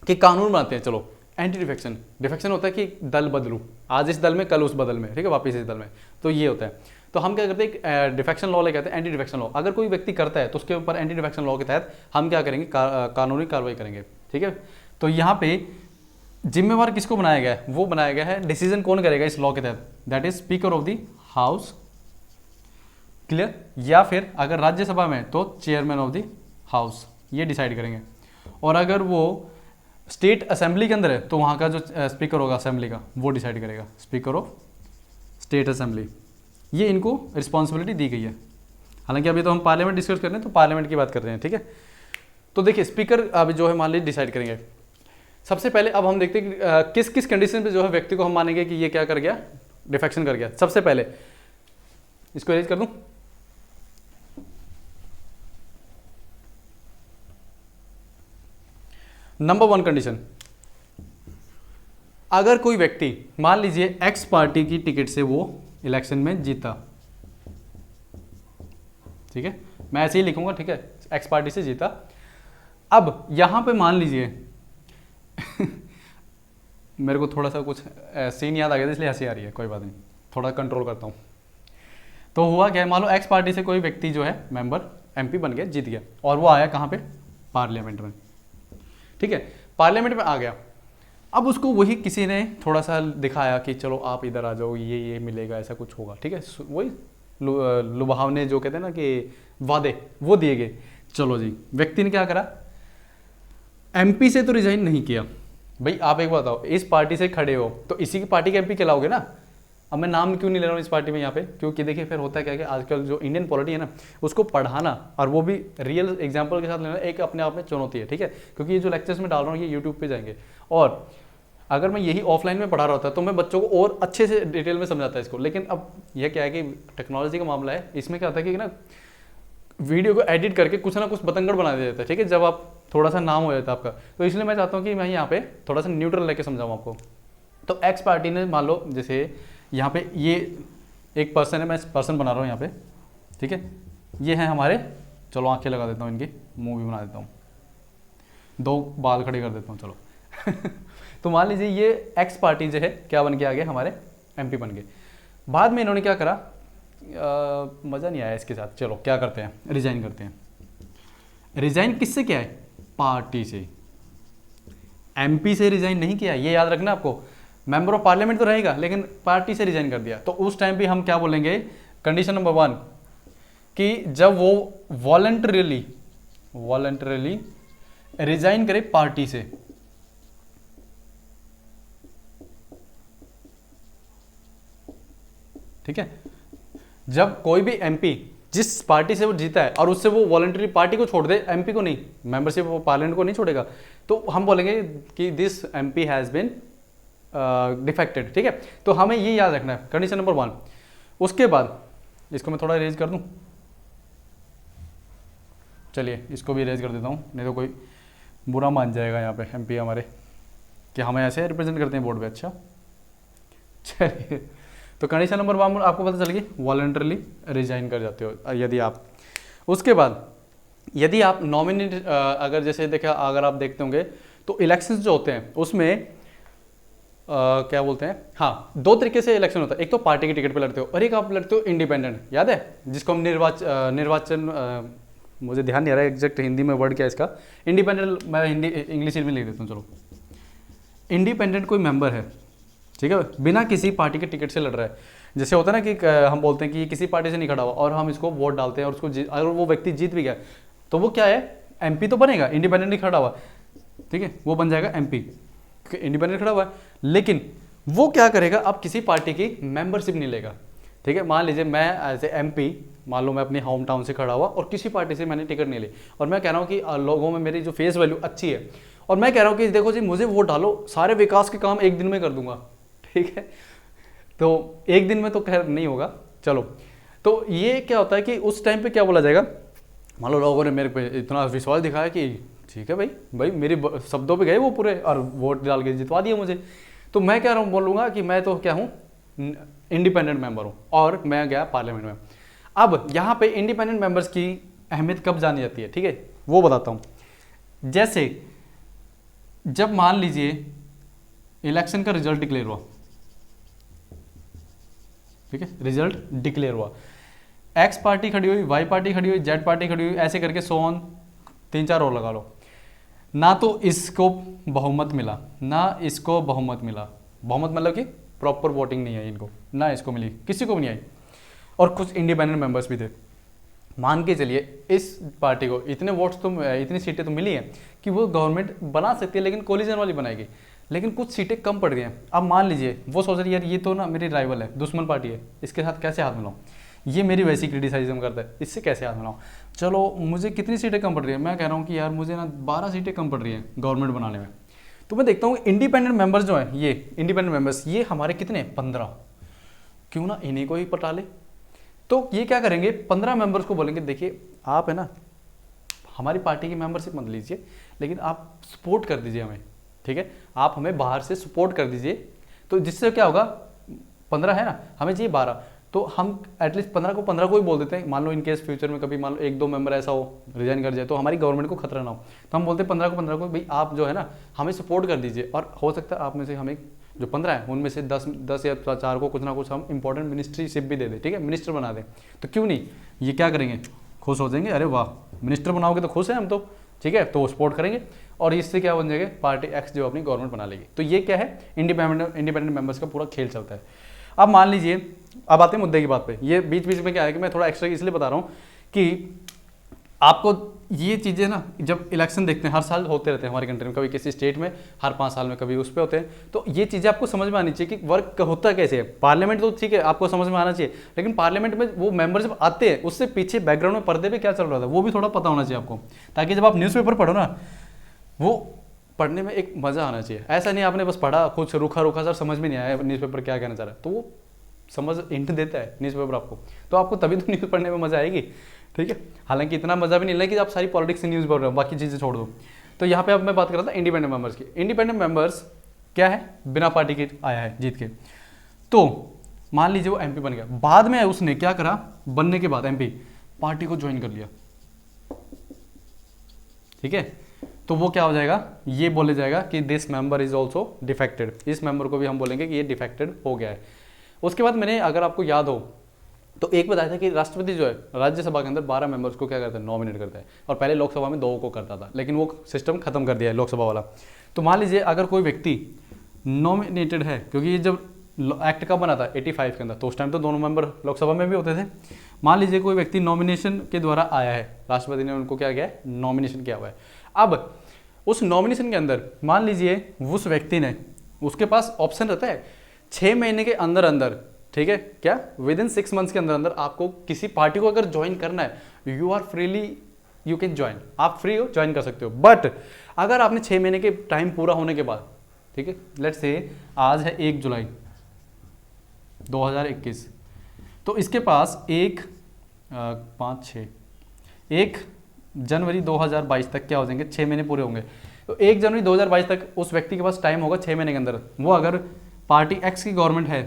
कि कानून बनाते हैं, चलो एंटी डिफेक्शन होता है कि दल बदलू, आज इस दल में कल उस बदल में, ठीक है, वापिस इस दल में, तो ये होता है। तो हम क्या करते हैं, डिफेक्शन लॉ लेके आते हैं, एंटी डिफेक्शन लॉ। अगर कोई व्यक्ति करता है तो उसके ऊपर एंटी डिफेक्शन लॉ के तहत हम क्या करेंगे, कानूनी कार्रवाई करेंगे, ठीक है। तो यहाँ पे जिम्मेवार किसको बनाया गया है, वो बनाया गया है, डिसीजन कौन करेगा इस लॉ के तहत, that is speaker of the house. Clear. या फिर अगर राज्यसभा में तो चेयरमैन ऑफ द हाउस, ये डिसाइड करेंगे। और अगर वो स्टेट असेंबली के अंदर है तो वहाँ का जो स्पीकर होगा असेंबली का वो डिसाइड करेगा, स्पीकर ऑफ स्टेट असेंबली। ये इनको रिस्पॉन्सिबिलिटी दी गई है। हालांकि अभी तो हम पार्लियामेंट डिस्कस कर रहे हैं तो पार्लियामेंट की बात कर रहे हैं, ठीक है। तो देखिए स्पीकर अब जो है मान लीजिए डिसाइड करेंगे। सबसे पहले अब हम देखते हैं कि किस किस कंडीशन पे जो है व्यक्ति को हम मानेंगे कि ये क्या कर गया, डिफेक्शन कर गया। सबसे पहले इसको एरेंज कर दूं, नंबर 1 कंडीशन, अगर कोई व्यक्ति मान लीजिए एक्स पार्टी की टिकट से वो इलेक्शन में जीता, ठीक है, मैं ऐसे ही लिखूंगा, ठीक है, एक्स पार्टी से जीता। अब यहां पे मान लीजिए मेरे को थोड़ा सा कुछ सीन याद आ गया था इसलिए हंसी आ रही है, कोई बात नहीं, थोड़ा कंट्रोल करता हूं। तो हुआ क्या, मान लो एक्स पार्टी से कोई व्यक्ति जो है मेंबर एमपी बन गया, जीत गया, और वो आया कहां पे, पार्लियामेंट में, ठीक है, पार्लियामेंट में आ गया। अब उसको वही किसी ने थोड़ा सा दिखाया कि चलो आप इधर आ जाओ, ये मिलेगा, ऐसा कुछ होगा, ठीक है, वही लुभावने जो कहते हैं ना कि वादे, वो दिए गए। चलो जी, व्यक्ति ने क्या करा, एमपी से तो रिजाइन नहीं किया। भाई आप एक बात बताओ, इस पार्टी से खड़े हो तो इसी की पार्टी के एमपी कहलाओगे ना। अब मैं नाम क्यों नहीं ले रहा हूँ इस पार्टी में यहाँ पे, क्योंकि देखिए फिर होता है क्या कि आजकल जो इंडियन पॉलिटी है ना उसको पढ़ाना और वो भी रियल एग्जांपल के साथ लेना एक अपने आप में चुनौती है, ठीक है। क्योंकि ये जो लेक्चर्स में डाल रहा हूँ ये यूट्यूब पे जाएंगे, और अगर मैं यही ऑफलाइन में पढ़ा रहा होता तो मैं बच्चों को और अच्छे से डिटेल में समझाता इसको। लेकिन अब यह क्या है कि टेक्नोलॉजी का मामला है, इसमें क्या होता है कि ना वीडियो को एडिट करके कुछ ना कुछ बतंगड़ बना देता है, ठीक है, जब आप थोड़ा सा नाम हो जाता है आपका। तो इसलिए मैं चाहता हूँ कि मैं यहाँ पे थोड़ा सा न्यूट्रल लेके समझाऊँ आपको। तो एक्स पार्टी ने मान लो जैसे यहाँ पे ये एक पर्सन है, मैं पर्सन बना रहा हूँ यहाँ पे, ठीक है, ये है हमारे, चलो आंखें लगा देता हूँ इनकी, मुंह भी बना देता हूँ, 2 बाल खड़े कर देता हूँ, चलो तो मान लीजिए ये एक्स पार्टी जो है क्या बन के आ गए, हमारे एमपी बन गए। बाद में इन्होंने क्या करा, मज़ा नहीं आया इसके साथ, चलो क्या करते हैं, रिजाइन करते हैं। रिजाइन किससे किया है, पार्टी से, एमपी से रिजाइन नहीं किया, ये याद रखना आपको। मेंबर ऑफ पार्लियामेंट तो रहेगा लेकिन पार्टी से रिजाइन कर दिया। तो उस टाइम पे हम क्या बोलेंगे, कंडीशन नंबर 1 कि जब वो वॉलंटरीली रिजाइन करे पार्टी से, ठीक है, जब कोई भी एमपी जिस पार्टी से वो जीता है और उससे वो वॉलंटरी पार्टी को छोड़ दे, एमपी को नहीं, मेंबरशिप ऑफ पार्लियामेंट को नहीं छोड़ेगा, तो हम बोलेंगे कि this MP has been defected, ठीक है। तो हमें ये याद रखना है, कंडीशन नंबर 1। उसके बाद इसको मैं थोड़ा इरेज कर दूं, चलिए इसको भी इरेज कर देता हूँ, नहीं तो कोई बुरा मान जाएगा यहाँ पे एमपी हमारे कि हमें ऐसे रिप्रेजेंट करते हैं बोर्ड पे। अच्छा चलिए, तो कंडीशन नंबर 1 आपको पता चल गई, वॉलंटरली रिजाइन कर जाते हो यदि आप। उसके बाद यदि आप नॉमिनेट, अगर जैसे देखा, अगर आप देखते होंगे तो इलेक्शंस जो होते हैं उसमें क्या बोलते हैं, हाँ 2 तरीके से इलेक्शन होता है, एक तो पार्टी की टिकट पे लड़ते हो और एक आप लड़ते हो इंडिपेंडेंट, याद है, जिसको हम निर्वाचन मुझे ध्यान नहीं आ रहा है एग्जैक्ट हिंदी में वर्ड क्या है इसका, इंडिपेंडेंट, मैं हिंदी इंग्लिश में लिख देता हूँ, चलो इंडिपेंडेंट कोई मेंबर है, ठीक है, बिना किसी पार्टी के टिकट से लड़ रहा है। जैसे होता है ना कि हम बोलते हैं कि किसी पार्टी से नहीं खड़ा हुआ और हम इसको वोट डालते हैं और उसको अगर वो व्यक्ति जीत भी गया तो वो क्या है, एमपी तो बनेगा, इंडिपेंडेंट नहीं खड़ा हुआ, ठीक है, वो बन जाएगा एमपी क्योंकि इंडिपेंडेंट खड़ा हुआ है। लेकिन वो क्या करेगा, अब किसी पार्टी की मेंबरशिप नहीं लेगा, ठीक है। मान लीजिए मैं एज ए एमपी, मान लो मैं अपनी होम टाउन से खड़ा हुआ और किसी पार्टी से मैंने टिकट नहीं ली और मैं कह रहा हूँ कि लोगों में मेरी जो फेस वैल्यू अच्छी है और मैं कह रहा हूँ कि देखो जी मुझे वोट डालो, सारे विकास के काम 1 दिन में कर दूंगा, ठीक है। तो 1 दिन में तो खैर नहीं होगा, चलो। तो ये क्या होता है कि उस टाइम पे क्या बोला जाएगा, मान लो लोगों ने मेरे पे इतना विश्वास दिखाया कि ठीक है भाई मेरी शब्दों पे गए वो पूरे और वोट डाल के जितवा दिया मुझे, तो मैं कह रहा हूँ, बोलूँगा कि मैं तो क्या हूँ, इंडिपेंडेंट मेंबर हूँ और मैं गया पार्लियामेंट में। अब यहाँ पे इंडिपेंडेंट मेंबर्स की अहमियत कब जानी जाती है, ठीक है, वो बताता हूँ। जैसे जब मान लीजिए इलेक्शन का रिजल्ट डिक्लेयर हुआ, ठीक है, रिजल्ट डिक्लेयर हुआ, एक्स पार्टी खड़ी हुई, वाई पार्टी खड़ी हुई, जेड पार्टी खड़ी हुई, ऐसे करके 100 ऑन 3-4 और लगा लो, ना तो इसको बहुमत मिला ना इसको बहुमत मिला, बहुमत मतलब कि प्रॉपर वोटिंग नहीं आई इनको, ना इसको मिली, किसी को भी नहीं आई, और कुछ इंडिपेंडेंट मेंबर्स भी थे। मान के चलिए इस पार्टी को इतने वोट्स तो, इतनी सीटें तो मिली हैं कि वो गवर्नमेंट बना सकती है लेकिन कोलिजन वाली बनाएगी, लेकिन कुछ सीटें कम पड़ गई हैं। अब मान लीजिए वो सोच रही है यार ये तो ना मेरी राइवल है, दुश्मन पार्टी है, इसके साथ कैसे हाथ मिलाऊं, ये मेरी वैसी क्रिटिसाइज्म करता है, इससे कैसे हाथ मिलाऊं, चलो मुझे कितनी सीटें कम पड़ रही है, मैं कह रहा हूँ कि यार मुझे ना 12 सीटें कम पड़ रही हैं गवर्नमेंट बनाने में। तो मैं देखता हूँ इंडिपेंडेंट मेंबर्स जो हैं, ये इंडिपेंडेंट मेंबर्स ये हमारे कितने 15, क्यों ना इन्हीं को ही पटा ले। तो ये क्या करेंगे, 15 मेंबर्स को बोलेंगे देखिए आप है ना हमारी पार्टी की मेंबरशिप मत लीजिए लेकिन आप सपोर्ट कर दीजिए हमें, ठीक है, आप हमें बाहर से सपोर्ट कर दीजिए। तो जिससे क्या होगा, 15 है ना, हमें चाहिए 12, तो हम एटलीस्ट 15 को 15 को ही बोल देते हैं। मान लो इन केस फ्यूचर में कभी मान लो 1-2 मेंबर ऐसा हो रिजाइन कर जाए तो हमारी गवर्नमेंट को खतरा ना हो, तो हम बोलते हैं 15 को भाई आप जो है ना हमें सपोर्ट कर दीजिए, और हो सकता है आप में से हमें जो 15 है उनमें से 10 या 4 को कुछ ना कुछ हम इंपॉर्टेंट मिनिस्ट्रीशिप भी दे दें, ठीक है, मिनिस्टर बना दें। तो क्यों नहीं, ये क्या करेंगे, खुश हो जाएंगे, अरे वाह मिनिस्टर बनाओगे तो खुश हैं हम तो, ठीक है, तो सपोर्ट करेंगे और इससे क्या बन जाएगा, पार्टी एक्स जो अपनी गवर्नमेंट बना लेगी। तो ये क्या है, इंडिपेंडेंट मेंबर्स का पूरा खेल चलता है। अब मान लीजिए, अब आते हैं मुद्दे की बात पे, ये बीच बीच में क्या है कि मैं थोड़ा एक्स्ट्रा इसलिए बता रहा हूँ कि आपको ये चीज़ें ना जब इलेक्शन देखते हैं, हर साल होते रहते हैं हमारी कंट्री में, कभी किसी स्टेट में हर 5 साल में कभी उस पर होते हैं, तो ये चीज़ें आपको समझ में आनी चाहिए कि वर्क होता कैसे है। पार्लियामेंट तो ठीक है आपको समझ में आना चाहिए, लेकिन पार्लियामेंट में वो मेंबर जब आते हैं उससे पीछे बैकग्राउंड में पर्दे पे क्या चल रहा था वो भी थोड़ा पता होना चाहिए आपको, ताकि जब आप न्यूज़पेपर पढ़ो ना वो पढ़ने में एक मज़ा आना चाहिए। ऐसा नहीं आपने बस पढ़ा कुछ रूखा सर समझ में नहीं आया न्यूज़पेपर क्या कहना चाह रहा है, तो वो समझ इंट देता है न्यूज़पेपर आपको, तो आपको तभी तो न्यूज़ पढ़ने में मज़ा आएगी, ठीक है, हालांकि इतना मजा भी नहीं लगा कि आप सारी पॉलिटिक्स न्यूज़ बोल रहे हो, बाकी चीज़ें छोड़ दो। तो यहाँ पे अब मैं बात कर रहा था इंडिपेंडेंट मेंबर्स की। इंडिपेंडेंट मेंबर्स क्या है, बिना पार्टी के आया है जीत के। तो मान लीजिए वो एमपी बन गया, बाद में उसने क्या करा, बनने के बाद एमपी पार्टी को ज्वाइन कर लिया, ठीक है, तो वो क्या हो जाएगा, ये बोले जाएगा कि this member is also defected. इस मेंबर को भी हम बोलेंगे कि ये डिफेक्टेड हो गया है। उसके बाद मैंने, अगर आपको याद हो तो एक बताया था कि राष्ट्रपति जो है राज्यसभा के अंदर 12 मेंबर्स को क्या करता है, नॉमिनेट करता है, और पहले लोकसभा में 2 को करता था, लेकिन वो सिस्टम खत्म कर दिया है लोकसभा वाला। तो मान लीजिए अगर कोई व्यक्ति नॉमिनेटेड है, क्योंकि ये जब एक्ट कब बना था 85 के अंदर, तो उस टाइम तो दोनों मेंबर लोकसभा में भी होते थे। मान लीजिए कोई व्यक्ति नॉमिनेशन के द्वारा आया है, राष्ट्रपति ने उनको क्या किया है, नॉमिनेशन किया हुआ है। अब उस नॉमिनेशन के अंदर मान लीजिए उस व्यक्ति ने, उसके पास ऑप्शन रहता है 6 महीने के अंदर अंदर, ठीक है, क्या विद इन 6 मंथ्स के अंदर अंदर आपको किसी पार्टी को अगर ज्वाइन करना है, you are freely, you can join, आप फ्री हो, ज्वाइन कर सकते हो। बट अगर आपने 6 महीने के टाइम पूरा होने के बाद, ठीक है, लेट्स से आज है 1 जुलाई 2021, तो इसके पास 1 जनवरी 2022 तक क्या हो जाएंगे, 6 महीने पूरे होंगे। तो 1 जनवरी 2022 तक उस व्यक्ति के पास टाइम होगा 6 महीने के अंदर, वो अगर पार्टी एक्स की गवर्नमेंट है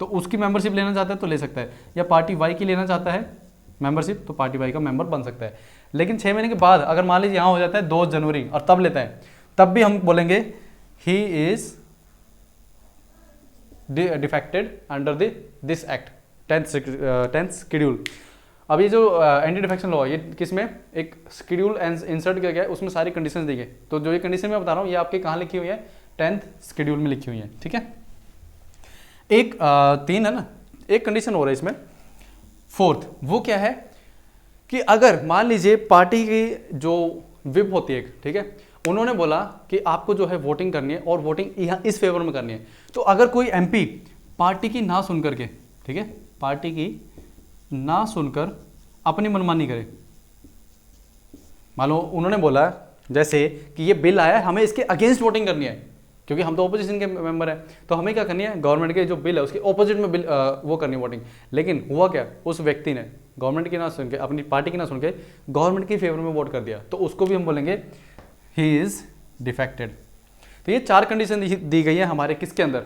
तो उसकी मेंबरशिप लेना चाहता है तो ले सकता है, या पार्टी वाई की लेना चाहता है मेंबरशिप तो पार्टी वाई का मेंबर बन सकता है। लेकिन 6 महीने के बाद अगर मान लीजिए यहाँ हो जाता है 2 जनवरी और तब लेता है, तब भी हम बोलेंगे he is defected under this act 10th schedule. अब ये जो एंटी डिफेक्शन लॉ है, ये किसमें, एक शेड्यूल इंसर्ट किया गया है, उसमें सारी कंडीशंस दी गई। तो जो ये कंडीशन मैं बता रहा हूँ ये आपके कहाँ लिखी हुई है, 10th शेड्यूल में लिखी हुई है, ठीक है। एक 3 है ना, एक कंडीशन हो रहा है इसमें 4th, वो क्या है कि अगर मान लीजिए पार्टी की जो विप होती है, ठीक है, उन्होंने बोला कि आपको जो है वोटिंग करनी है और वोटिंग यहाँ इस फेवर में करनी है, तो अगर कोई एमपी पार्टी की ना सुन करके, ठीक है, पार्टी की ना सुनकर अपनी मनमानी करे, मान लो उन्होंने बोला जैसे कि ये बिल आया है, हमें इसके अगेंस्ट वोटिंग करनी है, क्योंकि हम तो ऑपोजिशन के मेंबर हैं, तो हमें क्या करनी है, गवर्नमेंट के जो बिल है उसके ऑपोजिट में बिल वो करनी है वोटिंग। लेकिन हुआ क्या, उस व्यक्ति ने गवर्नमेंट की ना सुन के, अपनी पार्टी की ना सुन के गवर्नमेंट की फेवर में वोट कर दिया, तो उसको भी हम बोलेंगे ही इज डिफेक्टेड। तो ये 4 कंडीशन दी गई है हमारे किसके अंदर,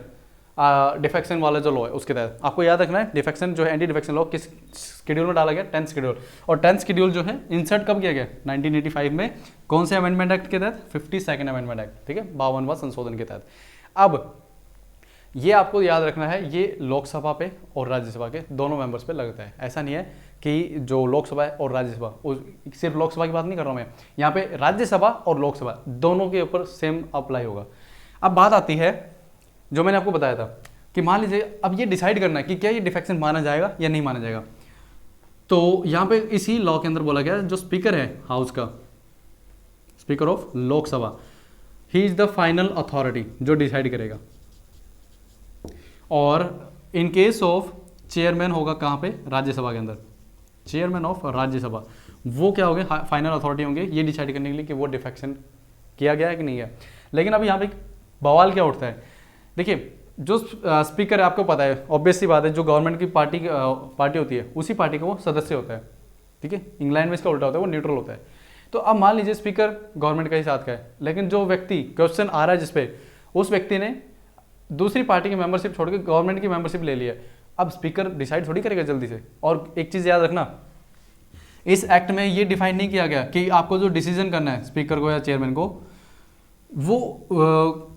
डिफेक्शन वाला जो लॉ है उसके तहत। आपको याद रखना है डिफेक्शन जो है, एंटी डिफेक्शन लॉ किस शेड्यूल में डाला गया, 10th शेड्यूल। और 10th शेड्यूल जो है इंसर्ट कब किया गया, 1985 में, कौन से अमेंडमेंट एक्ट के तहत, 52nd अमेंडमेंट एक्ट, ठीक है, 52वां संशोधन के तहत। अब ये आपको याद रखना है, ये लोकसभा पे और राज्यसभा के दोनों मेंबर्स पे लगता है। ऐसा नहीं है कि जो लोकसभा है और राज्यसभा, सिर्फ लोकसभा की बात नहीं कर रहा हूँ मैं, यहाँ पे राज्यसभा और लोकसभा दोनों के ऊपर सेम अप्लाई होगा। अब बात आती है जो मैंने आपको बताया था कि मान लीजिए अब ये डिसाइड करना है कि क्या ये डिफेक्शन माना जाएगा या नहीं माना जाएगा। तो यहाँ पे इसी लॉ के अंदर बोला गया जो स्पीकर है हाउस का, speaker of Lok Sabha, he is the final authority जो डिसाइड करेगा। और इन केस ऑफ चेयरमैन होगा कहाँ पे, राज्यसभा के अंदर, चेयरमैन ऑफ राज्यसभा, वो क्या होंगे, फाइनल अथॉरिटी होंगे ये डिसाइड करने के लिए कि वो डिफेक्शन किया गया है कि नहीं है। लेकिन अब यहाँ पे बवाल क्या उठता है, देखिए जो स्पीकर है आपको पता है, ऑब्वियस सी बात है, जो गवर्नमेंट की पार्टी होती है उसी पार्टी का वो सदस्य होता है, ठीक है, इंग्लैंड में इसका उल्टा होता है, वो न्यूट्रल होता है। तो अब मान लीजिए स्पीकर गवर्नमेंट का ही साथ का है, लेकिन जो व्यक्ति क्वेश्चन आ रहा है जिसपे, उस व्यक्ति ने दूसरी पार्टी की मेंबरशिप छोड़ के गवर्नमेंट की मेंबरशिप ले ली है। अब स्पीकर डिसाइड थोड़ी करेगा जल्दी से। और एक चीज़ याद रखना, इस एक्ट में ये डिफाइन नहीं किया गया कि आपको जो डिसीजन करना है स्पीकर को या चेयरमैन को, वो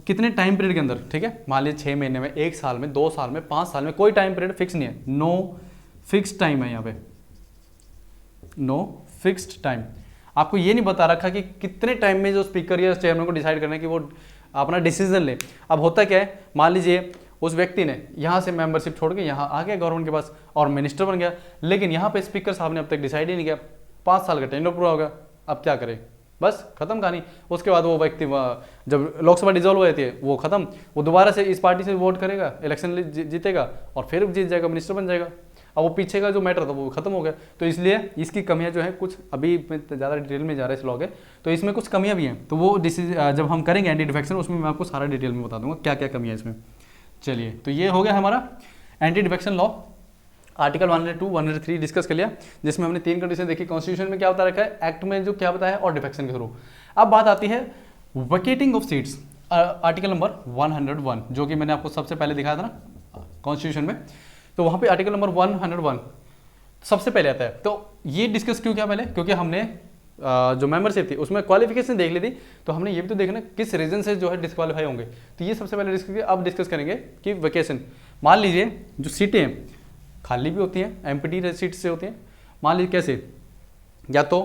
कितने टाइम पीरियड के अंदर, ठीक है, मान लीजिए 6 महीने में, 1 साल में, 2 साल में, 5 साल में, कोई टाइम पीरियड फिक्स नहीं है, नो फिक्स्ड टाइम है यहाँ पे, नो फिक्स्ड टाइम। आपको ये नहीं बता रखा कि कितने टाइम में जो स्पीकर या चेयरमैन को डिसाइड करना है कि वो अपना डिसीजन ले। अब होता क्या है, मान लीजिए उस व्यक्ति ने यहाँ से मेंबरशिप छोड़ के यहाँ आ गया गवर्नमेंट के पास और मिनिस्टर बन गया, लेकिन यहाँ पे स्पीकर साहब ने अब तक डिसाइड ही नहीं किया, 5 साल का टेन्योर पूरा होगा, अब क्या करे, बस खत्म कहानी। उसके बाद वो व्यक्ति जब लोकसभा डिजोल्व हो जाती है वो खत्म, वो दोबारा से इस पार्टी से वोट करेगा, इलेक्शन जीतेगा और फिर जीत जाएगा, मिनिस्टर बन जाएगा। अब वो पीछे का जो मैटर था वो खत्म हो गया। तो इसलिए इसकी कमियां जो है कुछ, अभी ज़्यादा डिटेल में जा रहा है इस लॉ के, तो इसमें कुछ कमियां भी हैं, तो वो जब हम करेंगे एंटी डिफेक्शन उसमें मैं आपको सारा डिटेल में बता दूंगा क्या क्या कमियां इसमें। चलिए, तो ये हो गया हमारा anti defection law. Article 102, 103 discuss कर लिया, जिसमें हमने 3 कंडीशन देखी। कॉन्स्टिट्यूशन में क्या बता रखा है, एक्ट में जो क्या बताया, और डिफेक्शन के थ्रू। अब बात आती है वैकेटिंग ऑफ सीट्स, आर्टिकल नंबर 101, जो कि मैंने आपको सबसे पहले दिखाया था ना कॉन्स्टिट्यूशन में। तो वहाँ पे आर्टिकल नंबर 101 सबसे पहले आता है। तो ये डिस्कस क्यों किया पहले, क्योंकि हमने जो मेंबरशिप थी उसमें क्वालिफिकेशन देख ली थी, तो हमने ये भी तो देखना किस रीजन से जो है डिस्क्वालीफाई होंगे। तो ये सबसे पहले डिस्कस किया। अब डिस्कस करेंगे कि वेकेशन, मान लीजिए जो सीटें हैं खाली भी होती हैं, एम्प्टी सीट से होती हैं। मान लीजिए कैसे, या तो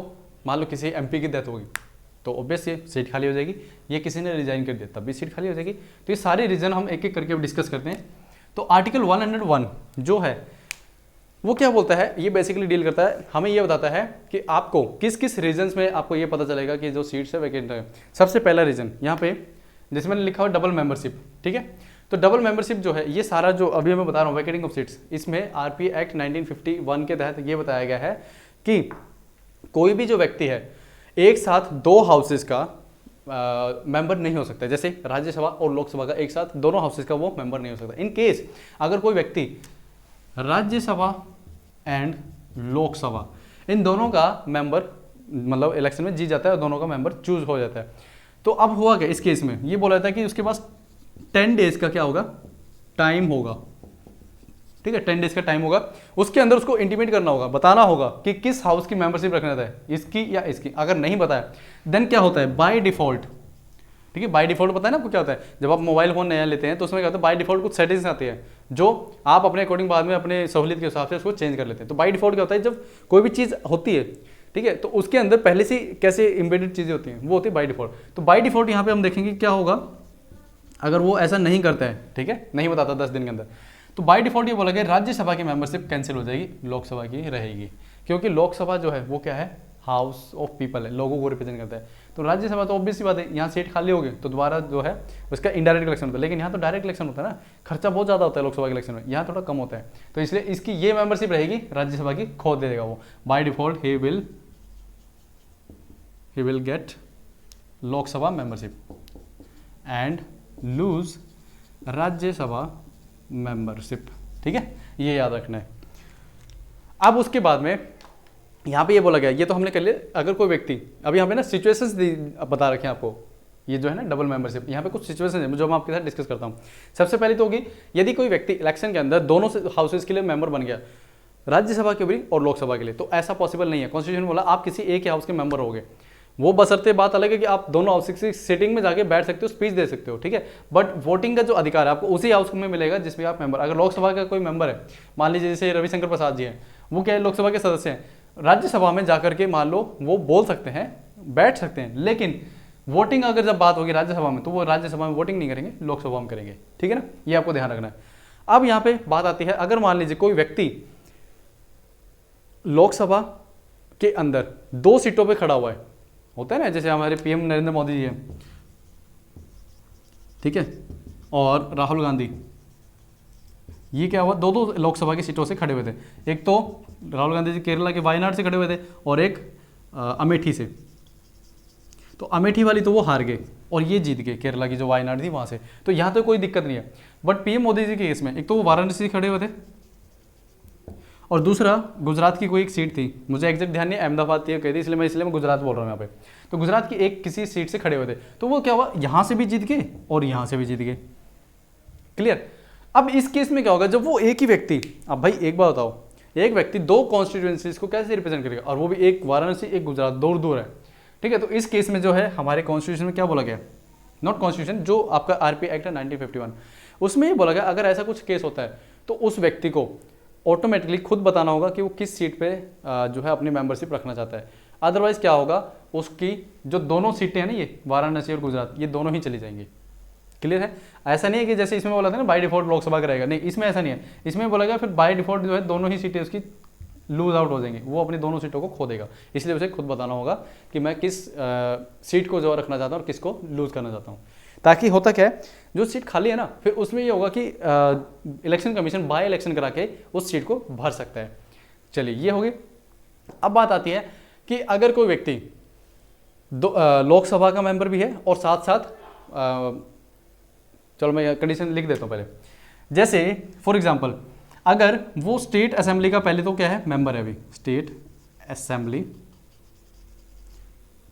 मान लो किसी एमपी की डेथ होगी तो ऑब्वियस ये सीट खाली हो जाएगी, ये किसी ने रिजाइन कर दिया तब भी सीट खाली हो जाएगी। तो ये सारे रीजन हम एक एक करके डिस्कस करते हैं। तो आर्टिकल 101 जो है वो क्या बोलता है, ये बेसिकली डील करता है, हमें ये बताता है कि आपको किस किस रीजंस में आपको ये पता चलेगा कि जो सीट्स है वैकेंट है। सबसे पहला रीजन यहाँ पे जिसमें लिखा हुआ डबल मेंबरशिप, ठीक है। तो डबल मेंबरशिप जो है, ये सारा जो अभी मैं बता रहा हूँ वैकेटिंग ऑफ सीट्स, इसमें आरपी एक्ट 1951 के तहत ये बताया गया है कि कोई भी जो व्यक्ति है एक साथ 2 हाउसेस का मेंबर नहीं हो सकता। जैसे राज्यसभा और लोकसभा का एक साथ दोनों हाउसेस का वो मेंबर नहीं हो सकता। इन केस अगर कोई व्यक्ति राज्यसभा एंड लोकसभा इन दोनों का मेंबर मतलब इलेक्शन में जीत जाता है और दोनों का मेंबर चूज हो जाता है, तो अब हुआ क्या इस केस में, ये बोला था कि उसके पास 10 डेज का क्या होगा, टाइम होगा, ठीक है। 10 डेज का टाइम होगा, उसके अंदर उसको इंटीमेट करना होगा, बताना होगा कि किस हाउस की मेंबरशिप रखना है, इसकी या इसकी। अगर नहीं बताया देन क्या होता है, बाय डिफॉल्ट, ठीक है। बाय डिफॉल्ट पता है ना आपको क्या होता है, जब आप मोबाइल फोन नया लेते हैं तो उसमें क्या होता है, बाय डिफॉल्ट कुछ सेटिंग्स आती है जो आप अपने अकॉर्डिंग बाद में अपने सहूलियत के हिसाब से उसको चेंज कर लेते हैं। तो बाय डिफॉल्ट क्या होता है, जब कोई भी चीज़ होती है, ठीक है, तो उसके अंदर पहले से कैसे इम्बेडेड चीज़ें होती हैं वो होती है बाय डिफॉल्ट। तो बाय डिफॉल्ट यहाँ पे हम देखेंगे क्या होगा अगर वो ऐसा नहीं करता है, ठीक है, नहीं बताता 10 दिन के अंदर, तो बाय डिफॉल्ट ये बोला गया राज्यसभा की मेंबरशिप कैंसिल हो जाएगी, लोकसभा की रहेगी। क्योंकि लोकसभा जो है वो क्या है, हाउस ऑफ पीपल है, लोगों को रिप्रेजेंट करता है। तो राज्यसभा तो ऑब्वियस सी बात है, यहाँ सीट खाली होगी तो दोबारा जो है उसका इनडायरेक्ट इलेक्शन होता है। लेकिन यहाँ तो डायरेक्ट इलेक्शन होता है ना, खर्चा बहुत ज़्यादा होता है लोकसभा के इलेक्शन में, यहाँ थोड़ा कम होता है। तो इसलिए इसकी ये मेंबरशिप रहेगी, राज्यसभा की खो देगा वो। By default he will get Lok Sabha membership and lose Rajya Sabha membership, ठीक है, ये याद रखना है। अब उसके बाद में यहाँ पे ये बोला गया, ये तो हमने कर लिया। अगर कोई व्यक्ति, अभी यहाँ पे ना सिचुएशंस बता रखे हैं आपको, ये जो है ना डबल मेंबरशिप, यहाँ पे कुछ सिचुएशन है जो मैं आपके साथ डिस्कस करता हूँ। सबसे पहले तो होगी, यदि कोई व्यक्ति इलेक्शन के अंदर दोनों हाउसेस के लिए मेंबर बन गया, राज्यसभा के भी और लोकसभा के लिए, तो ऐसा पॉसिबल नहीं है। कॉन्स्टिट्यूशन बोला आप किसी एक ही हाउस के मेंबर होगे, वो बशर्ते बात अलग है कि आप दोनों हाउस की सीटिंग में जाके बैठ सकते हो, स्पीच दे सकते हो, ठीक है, बट वोटिंग का जो अधिकार है आपको उसी हाउस में मिलेगा जिसमें आप मेंबर। अगर लोकसभा का कोई मेंबर है, मान लीजिए जैसे रविशंकर प्रसाद जी हैं, वो क्या है, लोकसभा के सदस्य हैं, राज्यसभा में जाकर के मान लो वो बोल सकते हैं, बैठ सकते हैं, लेकिन वोटिंग अगर जब बात होगी राज्यसभा में तो वो राज्यसभा में वोटिंग नहीं करेंगे, लोकसभा में करेंगे, ठीक है ना, ये आपको ध्यान रखना है। अब यहाँ पे बात आती है, अगर मान लीजिए कोई व्यक्ति लोकसभा के अंदर 2 सीटों पे खड़ा हुआ है, होता है ना, जैसे हमारे पीएम नरेंद्र मोदी जी हैं, ठीक है, और राहुल गांधी, ये क्या हुआ, 2 लोकसभा की सीटों से खड़े हुए थे। एक तो राहुल गांधी जी केरला के वायनाड से खड़े हुए थे और एक अमेठी से। तो अमेठी वाली तो वो हार गए और ये जीत गए, केरला की जो वायनाड थी वहाँ से। तो यहाँ तो कोई दिक्कत नहीं है, बट पीएम मोदी जी के केस में एक तो वो वाराणसी से खड़े हुए थे और दूसरा गुजरात की कोई एक सीट थी, मुझे एग्जैक्ट ध्यान नहीं, अहमदाबाद थी कहती, इसलिए मैं गुजरात बोल रहा हूँ यहाँ पे। तो गुजरात की एक किसी सीट से खड़े हुए थे, तो वो क्या हुआ, यहाँ से भी जीत गए और यहाँ से भी जीत गए, क्लियर। अब इस केस में क्या होगा, जब वो एक ही व्यक्ति, अब भाई एक बात बताओ, एक व्यक्ति 2 कॉन्स्टिट्यूएंसीज को कैसे रिप्रेजेंट करेगा, और वो भी एक वाराणसी एक गुजरात, दूर दूर है, ठीक है। तो इस केस में जो है हमारे कॉन्स्टिट्यूशन में क्या बोला गया, नॉट कॉन्स्टिट्यूशन, जो आपका आरपी एक्ट है 1951, उसमें ये बोला गया अगर ऐसा कुछ केस होता है तो उस व्यक्ति को ऑटोमेटिकली खुद बताना होगा कि वो किस सीट पे जो है अपनी मेंबरशिप रखना चाहता है। अदरवाइज क्या होगा, उसकी जो दोनों सीटें हैं ना, ये वाराणसी और गुजरात, ये दोनों ही चली जाएंगी, क्लियर है। ऐसा नहीं है कि जैसे इसमें बोला था ना बाय डिफॉल्ट लोकसभा का रहेगा, नहीं, इसमें ऐसा नहीं है। इसमें बोला गया फिर बाय डिफॉल्ट जो है दोनों ही सीटें उसकी लूज आउट हो जाएंगी, वो अपनी दोनों सीटों को खो देगा। इसलिए उसे खुद बताना होगा कि मैं किस सीट को जो रखना चाहता हूँ और किसको लूज करना चाहता हूँ, ताकि होता क्या है, जो सीट खाली है ना, फिर उसमें ये होगा कि इलेक्शन कमीशन बाय इलेक्शन करा के उस सीट को भर सकता है। चलिए ये होगी। अब बात आती है कि अगर कोई व्यक्ति लोकसभा का मेंबर भी है और साथ साथ चलो मैं कंडीशन लिख देता हूँ पहले। जैसे फॉर एग्जांपल अगर वो स्टेट असेंबली का पहले तो क्या है, मेंबर है, अभी स्टेट असेंबली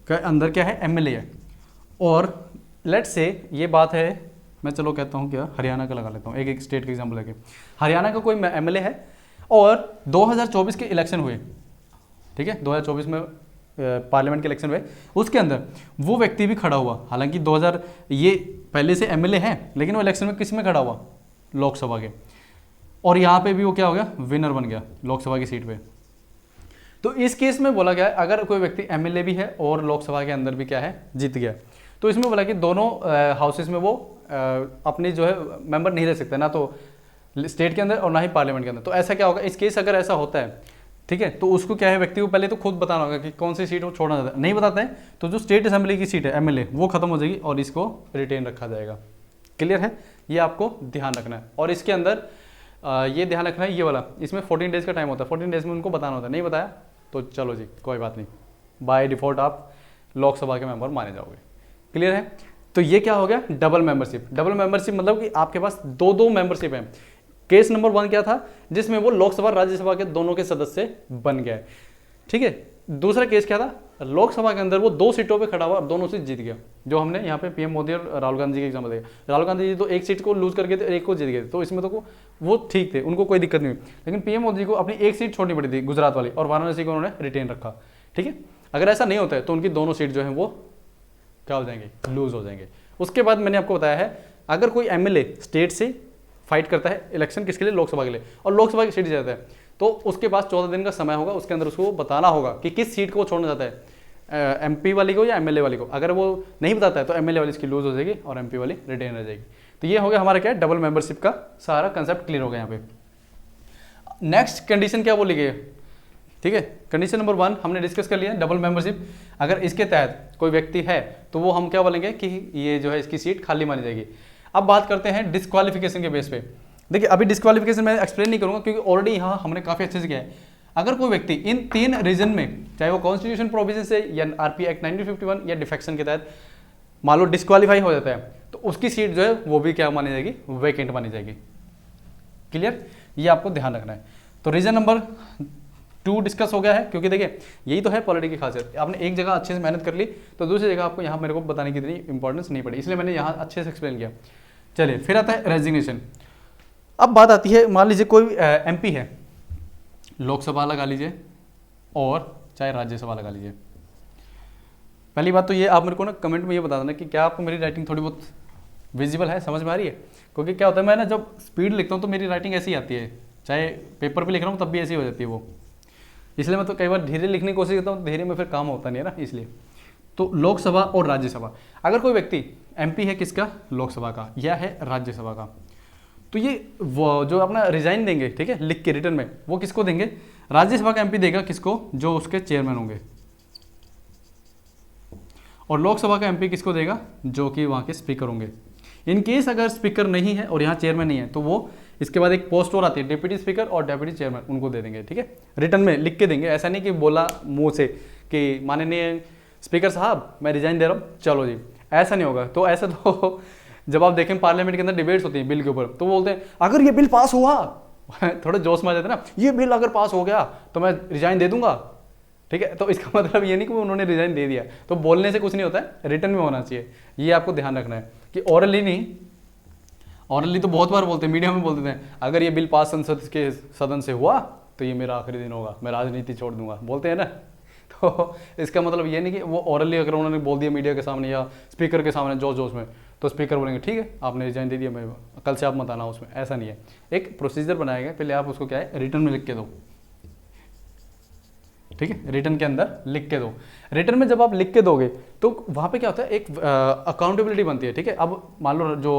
के अंदर क्या है, एमएलए है, और लेट से ये बात है, मैं चलो कहता हूँ क्या, हरियाणा का लगा लेता हूँ, एक स्टेट का एग्जाम्पल लेके, हरियाणा का कोई एमएलए है और 2024 के इलेक्शन हुए, ठीक है, 2024 में पार्लियामेंट के इलेक्शन हुए, उसके अंदर वो व्यक्ति भी खड़ा हुआ, हालांकि 2000 ये पहले से एमएलए है, लेकिन वो इलेक्शन में किस में खड़ा हुआ, लोकसभा के, और यहाँ पे भी वो क्या हो गया, विनर बन गया लोकसभा की सीट पे। तो इस केस में बोला गया अगर कोई व्यक्ति एमएलए भी है और लोकसभा के अंदर भी क्या है, जीत गया, तो इसमें बोला कि दोनों हाउसेस में वो अपनी जो है मेंबर नहीं रह सकते, ना तो स्टेट के अंदर और ना ही पार्लियामेंट के अंदर। तो ऐसा क्या होगा इस केस, अगर ऐसा होता है, ठीक है, तो उसको क्या है, व्यक्ति को पहले तो खुद बताना होगा कि कौन सी सीट वो छोड़ना चाहता है, नहीं बताता है तो जो स्टेट असेंबली की सीट है एमएलए, वो खत्म हो जाएगी और इसको रिटेन रखा जाएगा। क्लियर है, ये आपको ध्यान रखना है। और इसके अंदर ये ध्यान रखना है, ये वाला, इसमें 14 डेज का टाइम होता है, 14 डेज में उनको बताना होता है, नहीं बताया तो चलो जी कोई बात नहीं, बाय डिफॉल्ट आप लोकसभा के मेंबर माने जाओगे। क्लियर है, तो ये क्या हो गया, डबल मेंबरशिप। डबल मेंबरशिप मतलब कि आपके पास दो दो मेंबरशिप है। केस नंबर 1 क्या था, जिसमें वो लोकसभा राज्यसभा के दोनों के सदस्य बन गया, ठीक है। दूसरा केस क्या था, लोकसभा के अंदर वो 2 सीटों पे खड़ा हुआ और दोनों सीट जीत गया, जो हमने यहाँ पे पीएम मोदी और राहुल गांधी जी के एग्जाम्पल देखा। राहुल गांधी जी तो एक सीट को लूज करके थे, एक को जीत गए, तो इसमें तो वो ठीक थे, उनको कोई दिक्कत नहीं हुई, लेकिन पीएम मोदी को अपनी एक सीट छोड़नी पड़ी थी गुजरात वाली, और वाराणसी को उन्होंने रिटेन रखा, ठीक है। अगर ऐसा नहीं होता है तो उनकी दोनों सीट जो है वो क्या हो जाएंगे, लूज हो जाएंगे। उसके बाद मैंने आपको बताया है, अगर कोई एमएलए स्टेट से फाइट करता है इलेक्शन किसके लिए, लोकसभा के लिए, और लोकसभा की सीट जाता है, तो उसके पास 14 दिन का समय होगा, उसके अंदर उसको बताना होगा कि किस सीट को वो छोड़ना चाहता है, एमपी वाली को या एमएलए वाली को। अगर वो नहीं बताता है तो एमएलए वाली इसकी लूज हो जाएगी और एमपी वाली रिटेन रह जाएगी। तो ये हो गया हमारा क्या है, डबल मेंबरशिप का सारा कंसेप्ट क्लियर हो गया यहाँ पे। नेक्स्ट कंडीशन क्या बोली गई है, ठीक है, कंडीशन नंबर 1 हमने डिस्कस कर लिया, डबल मेंबरशिप। अगर इसके तहत कोई व्यक्ति है तो वो हम क्या बोलेंगे कि ये जो है इसकी सीट खाली मानी जाएगी। अब बात करते हैं डिस्क्वालिफिकेशन के बेस पे। देखिए अभी डिस्क्वालिफिकेशन मैं एक्सप्लेन नहीं करूंगा क्योंकि ऑलरेडी यहाँ हमने काफी अच्छे से किया है। अगर कोई व्यक्ति इन 3 रीजन में, चाहे वो कॉन्स्टिट्यूशन प्रोविजन से या आरपी एक्ट 1951 या डिफेक्शन के तहत मान लो डिस्क्वालीफाई हो जाता है, तो उसकी सीट जो है वो भी क्या मानी जाएगी, वैकेंट मानी जाएगी। क्लियर, ये आपको ध्यान रखना है। तो रीजन नंबर 2 डिस्कस हो गया है, क्योंकि देखिए यही तो है पॉलिटी की खासियत, आपने एक जगह अच्छे से मेहनत कर ली तो दूसरी जगह आपको यहाँ मेरे को बताने की इतनी इंपॉर्टेंस नहीं पड़ी, इसलिए मैंने यहाँ अच्छे से एक्सप्लेन किया। चलिए फिर आता है रेजिग्नेशन। अब बात आती है, मान लीजिए कोई एमपी है, लोकसभा लगा लीजिए और चाहे राज्यसभा लगा लीजिए। पहली बात तो ये आप मेरे को ना कमेंट में ये बता देना कि क्या आपको मेरी राइटिंग थोड़ी बहुत विजिबल है, समझ में आ रही है। क्योंकि क्या होता है, मैं ना जब स्पीड लिखता हूँ तो मेरी राइटिंग ऐसी आती है, चाहे पेपर पे लिख रहा हूँ तब भी ऐसी हो जाती है वो, इसलिए मैं तो कई बार धीरे लिखने की कोशिश करता हूँ, धीरे में फिर काम होता नहीं है ना, इसलिए। तो लोकसभा और राज्यसभा, अगर कोई व्यक्ति एमपी है किसका, लोकसभा का या है राज्यसभा का, तो ये वो जो अपना रिजाइन देंगे, ठीक है, लिख के रिटर्न में, वो किसको देंगे, राज्यसभा का एमपी देगा किसको, जो उसके चेयरमैन होंगे, और लोकसभा का एमपी किसको देगा, जो कि वहाँ के स्पीकर होंगे। इन केस अगर स्पीकर नहीं है और यहाँ चेयरमैन नहीं है तो वो इसके बाद एक पोस्ट और आती है डिप्टी स्पीकर और डेप्यूटी चेयरमैन, उनको दे देंगे, ठीक है, रिटर्न में लिख के देंगे। ऐसा नहीं कि बोला मुंह से कि माननीय स्पीकर साहब मैं रिजाइन दे रहा हूँ, चलो जी, ऐसा नहीं होगा। तो ऐसा तो जब आप देखें पार्लियामेंट के अंदर डिबेट्स होती है बिल के ऊपर, तो बोलते हैं अगर ये बिल पास हुआ थोड़े जोश में आ जाते हैं ना, ये बिल अगर पास हो गया तो मैं रिजाइन दे दूंगा, ठीक है। तो इसका मतलब ये नहीं कि उन्होंने रिजाइन दे दिया, तो बोलने से कुछ नहीं होता है, रिटर्न में होना चाहिए, ये आपको ध्यान रखना है कि ऑरली नहीं। ऑरली तो बहुत बार बोलते हैं, मीडिया में बोलते हैं अगर ये बिल पास संसद के सदन से हुआ तो ये मेरा आखिरी दिन होगा, मैं राजनीति छोड़ दूंगा, बोलते हैं ना। तो इसका मतलब ये नहीं कि वो ऑरली अगर उन्होंने बोल दिया मीडिया के सामने या स्पीकर के सामने जोश जोश में, तो स्पीकर बोलेंगे ठीक है आपने रिजाइन दे दिया, मैं कल से आप मत आना उसमें, ऐसा नहीं है। एक प्रोसीजर बनाया गया, पहले आप उसको क्या है रिटर्न में लिख के दो, ठीक है, रिटर्न के अंदर लिख के दो। रिटर्न में जब आप लिख के दोगे तो वहाँ पे क्या होता है, एक अकाउंटेबिलिटी बनती है, ठीक है। अब मान लो जो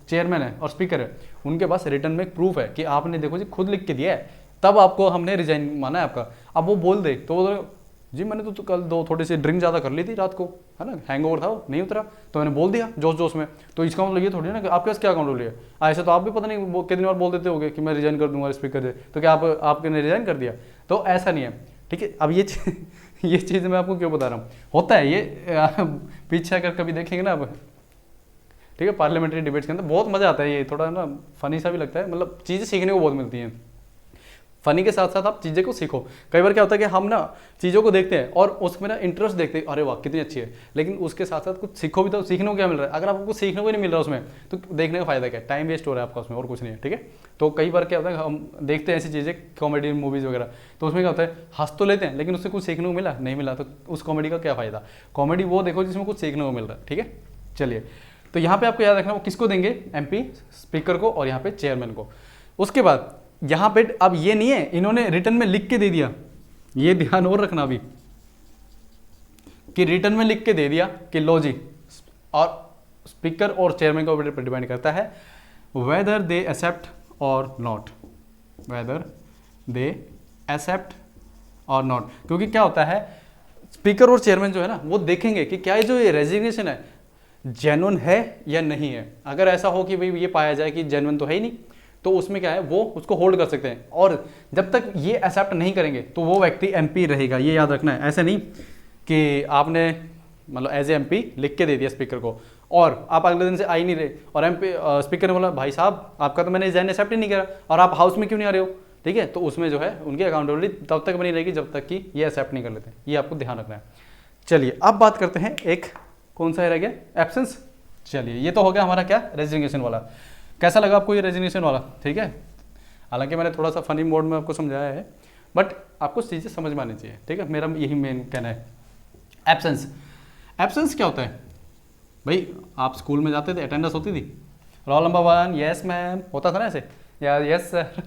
चेयरमैन है और स्पीकर है, उनके पास रिटर्न में एक प्रूफ है कि आपने देखो जी खुद लिख के दिया है, तब आपको हमने रिजाइन माना है आपका। अब वो बोल दे तो वो जी मैंने तो कल थोड़ी सी ड्रिंक ज़्यादा कर ली थी रात को, है ना, हैंगओवर था वो नहीं उतरा, तो मैंने बोल दिया जोश जोश में, तो इसका मतलब ये थोड़ी ना कि आपके पास क्या अकाउंट लिया। ऐसे तो आप भी पता नहीं कितनी बार बोल देते होगे कि मैं रिजाइन कर दूंगा स्पीकर से, तो क्या आपने रिजाइन कर दिया, तो ऐसा नहीं है, ठीक है। अब ये चीज़ मैं आपको क्यों बता रहा हूँ, होता है ये पीछे अगर कभी देखेंगे ना आप, ठीक है, पार्लियामेंट्री डिबेट्स के अंदर बहुत मज़ा आता है, ये थोड़ा ना फनी सा भी लगता है, मतलब चीज़ें सीखने को बहुत मिलती हैं। फनी के साथ साथ आप चीज़ें को सीखो। कई बार क्या होता है कि हम ना चीज़ों को देखते हैं और उसमें ना इंटरेस्ट देखते हैं, अरे वाह कितनी अच्छी है, लेकिन उसके साथ साथ कुछ सीखो भी तो। सीखने को क्या मिल रहा है? अगर आपको कुछ सीखने को ही नहीं मिल रहा उसमें, तो देखने का फायदा क्या है? टाइम वेस्ट हो रहा है आपका उसमें, और कुछ नहीं है, ठीक है। तो कई बार क्या होता है, हम देखते हैं ऐसी चीज़ें कॉमेडी मूवीज़ वगैरह, तो उसमें क्या होता है, हंस तो लेते हैं लेकिन उससे कुछ सीखने को मिला नहीं मिला, तो उस कॉमेडी का क्या फ़ायदा? कॉमेडी वो देखो जिसमें कुछ सीखने को मिल रहा है, ठीक है। चलिए, तो यहाँ पे आपको याद रखना वो किसको देंगे, एमपी स्पीकर को, और यहाँ पे चेयरमैन को। उसके बाद यहाँ पे अब ये नहीं है इन्होंने रिटर्न में लिख के दे दिया, ये ध्यान और रखना अभी कि रिटर्न में लिख के दे दिया कि लो जी, और स्पीकर और चेयरमैन के ऊपर डिपेंड करता है वेदर दे एक्सेप्ट और नॉट, वेदर दे एक्सेप्ट और नॉट। क्योंकि क्या होता है, स्पीकर और चेयरमैन जो है ना वो देखेंगे कि क्या जो ये रेजिग्नेशन है जेन्युइन है या नहीं है। अगर ऐसा हो कि भाई ये पाया जाए कि जेन्युइन तो है ही नहीं, तो उसमें क्या है वो उसको होल्ड कर सकते हैं, और जब तक ये एक्सेप्ट नहीं करेंगे तो वो व्यक्ति एमपी रहेगा। ये याद रखना है। ऐसे नहीं कि आपने मतलब एज ए एमपी लिख के दे दिया स्पीकर को और आप अगले दिन से आ ही नहीं रहे, और एमपी स्पीकर ने बोला भाई साहब आपका तो मैंने जैन एक्सेप्ट ही नहीं करा और आप हाउस में क्यों नहीं आ रहे हो, ठीक है। तो उसमें जो है उनकी अकाउंटेबिलिटी तब तक बनी रहेगी जब तक कि ये एक्सेप्ट नहीं कर लेते। ये आपको ध्यान रखना है। चलिए अब बात करते हैं एक कौन सा रह गया, एब्सेंस। चलिए ये तो हो गया हमारा क्या, रेजिग्नेशन वाला। कैसा लगा आपको ये रेजिग्नेशन वाला, ठीक है। हालांकि मैंने थोड़ा सा फनी मोड में आपको समझाया है, बट आपको चीज़ें समझ में आनी चाहिए, ठीक है। मेरा यही मेन कहना है। एब्सेंस, एब्सेंस क्या होता है भाई? आप स्कूल में जाते थे, अटेंडेंस होती थी, रोल नंबर 1 यस मैम होता था ना ऐसे, या यस सर,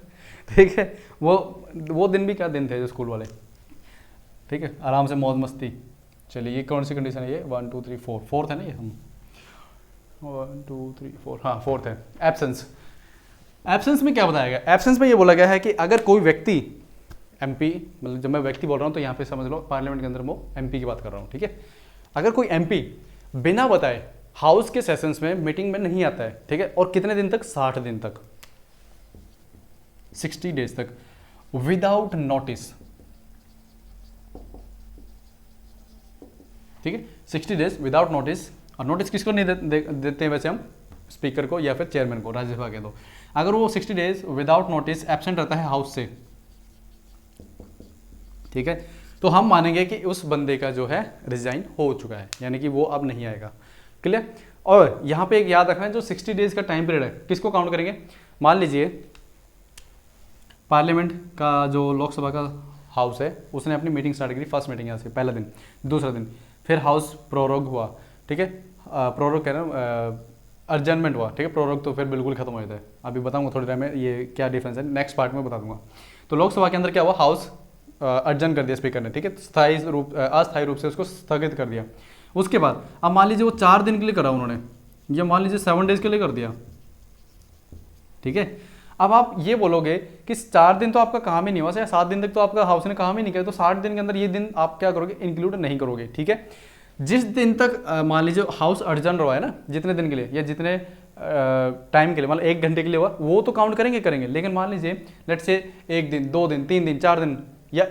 ठीक है। वो दिन भी क्या दिन थे जो स्कूल वाले, ठीक है, आराम से मौज मस्ती। चलिए ये कौन सी कंडीशन है, ये 1 2 3 4 फोर्थ है ना, ये हम 1 2 3 4 हाँ फोर्थ है। एब्सेंस, एब्सेंस में क्या बताया गया? एब्सेंस में ये बोला गया है कि अगर कोई व्यक्ति एमपी, मतलब जब मैं व्यक्ति बोल रहा हूँ तो यहाँ पे समझ लो पार्लियामेंट के अंदर वो एमपी की बात कर रहा हूँ, ठीक है। अगर कोई एमपी बिना बताए हाउस के सेशंस में मीटिंग में नहीं आता है, ठीक है, और कितने दिन तक, 60 दिन तक, 60 डेज तक, विदाउट नोटिस, ठीक है, 60 डेज विदाउट नोटिस। और नोटिस किसको नहीं देते हैं वैसे हम, स्पीकर को या फिर चेयरमैन को, राज्यसभा के। तो अगर वो 60 डेज विदाउट नोटिस एब्सेंट रहता है हाउस से, ठीक है, तो हम मानेंगे कि उस बंदे का जो है रिजाइन हो चुका है, यानी कि वो अब नहीं आएगा। क्लियर। और यहाँ पे एक याद रखना है, जो 60 डेज का टाइम पीरियड है किसको काउंट करेंगे? मान लीजिए पार्लियामेंट का जो लोकसभा का हाउस है उसने अपनी मीटिंग स्टार्ट करी, फर्स्ट मीटिंग यहाँ से पहला दिन, दूसरा दिन, फिर हाउस प्रोरोग हुआ, ठीक है, प्रोरोग कह रहा हूँ अर्जनमेंट हुआ, ठीक है, प्रोरोग तो फिर बिल्कुल खत्म हो जाता है। अभी बताऊंगा थोड़ी टाइम में ये क्या डिफरेंस है, नेक्स्ट पार्ट में बता दूंगा। तो लोकसभा के अंदर क्या हुआ, हाउस अर्जन कर दिया स्पीकर ने, ठीक है, अस्थायी रूप से उसको स्थगित कर दिया। उसके बाद अब मान लीजिए वो 4 दिन के लिए करा उन्होंने, या मान लीजिए 7 डेज के लिए कर दिया, ठीक है। अब आप ये बोलोगे कि 4 दिन तो आपका काम ही नहीं हुआ, या 7 दिन तक तो आपका हाउस ने काम ही नहीं किया, तो 60 दिन के अंदर ये दिन आप क्या करोगे, इंक्लूड नहीं करोगे, ठीक है। जिस दिन तक मान लीजिए हाउस अर्जन रहा है ना, जितने दिन के लिए या जितने टाइम के लिए, मतलब 1 घंटे के लिए हुआ, वो तो काउंट करेंगे। लेकिन मान लीजिए लेट से 1 दिन, 2 दिन, 3 दिन, 4 दिन, या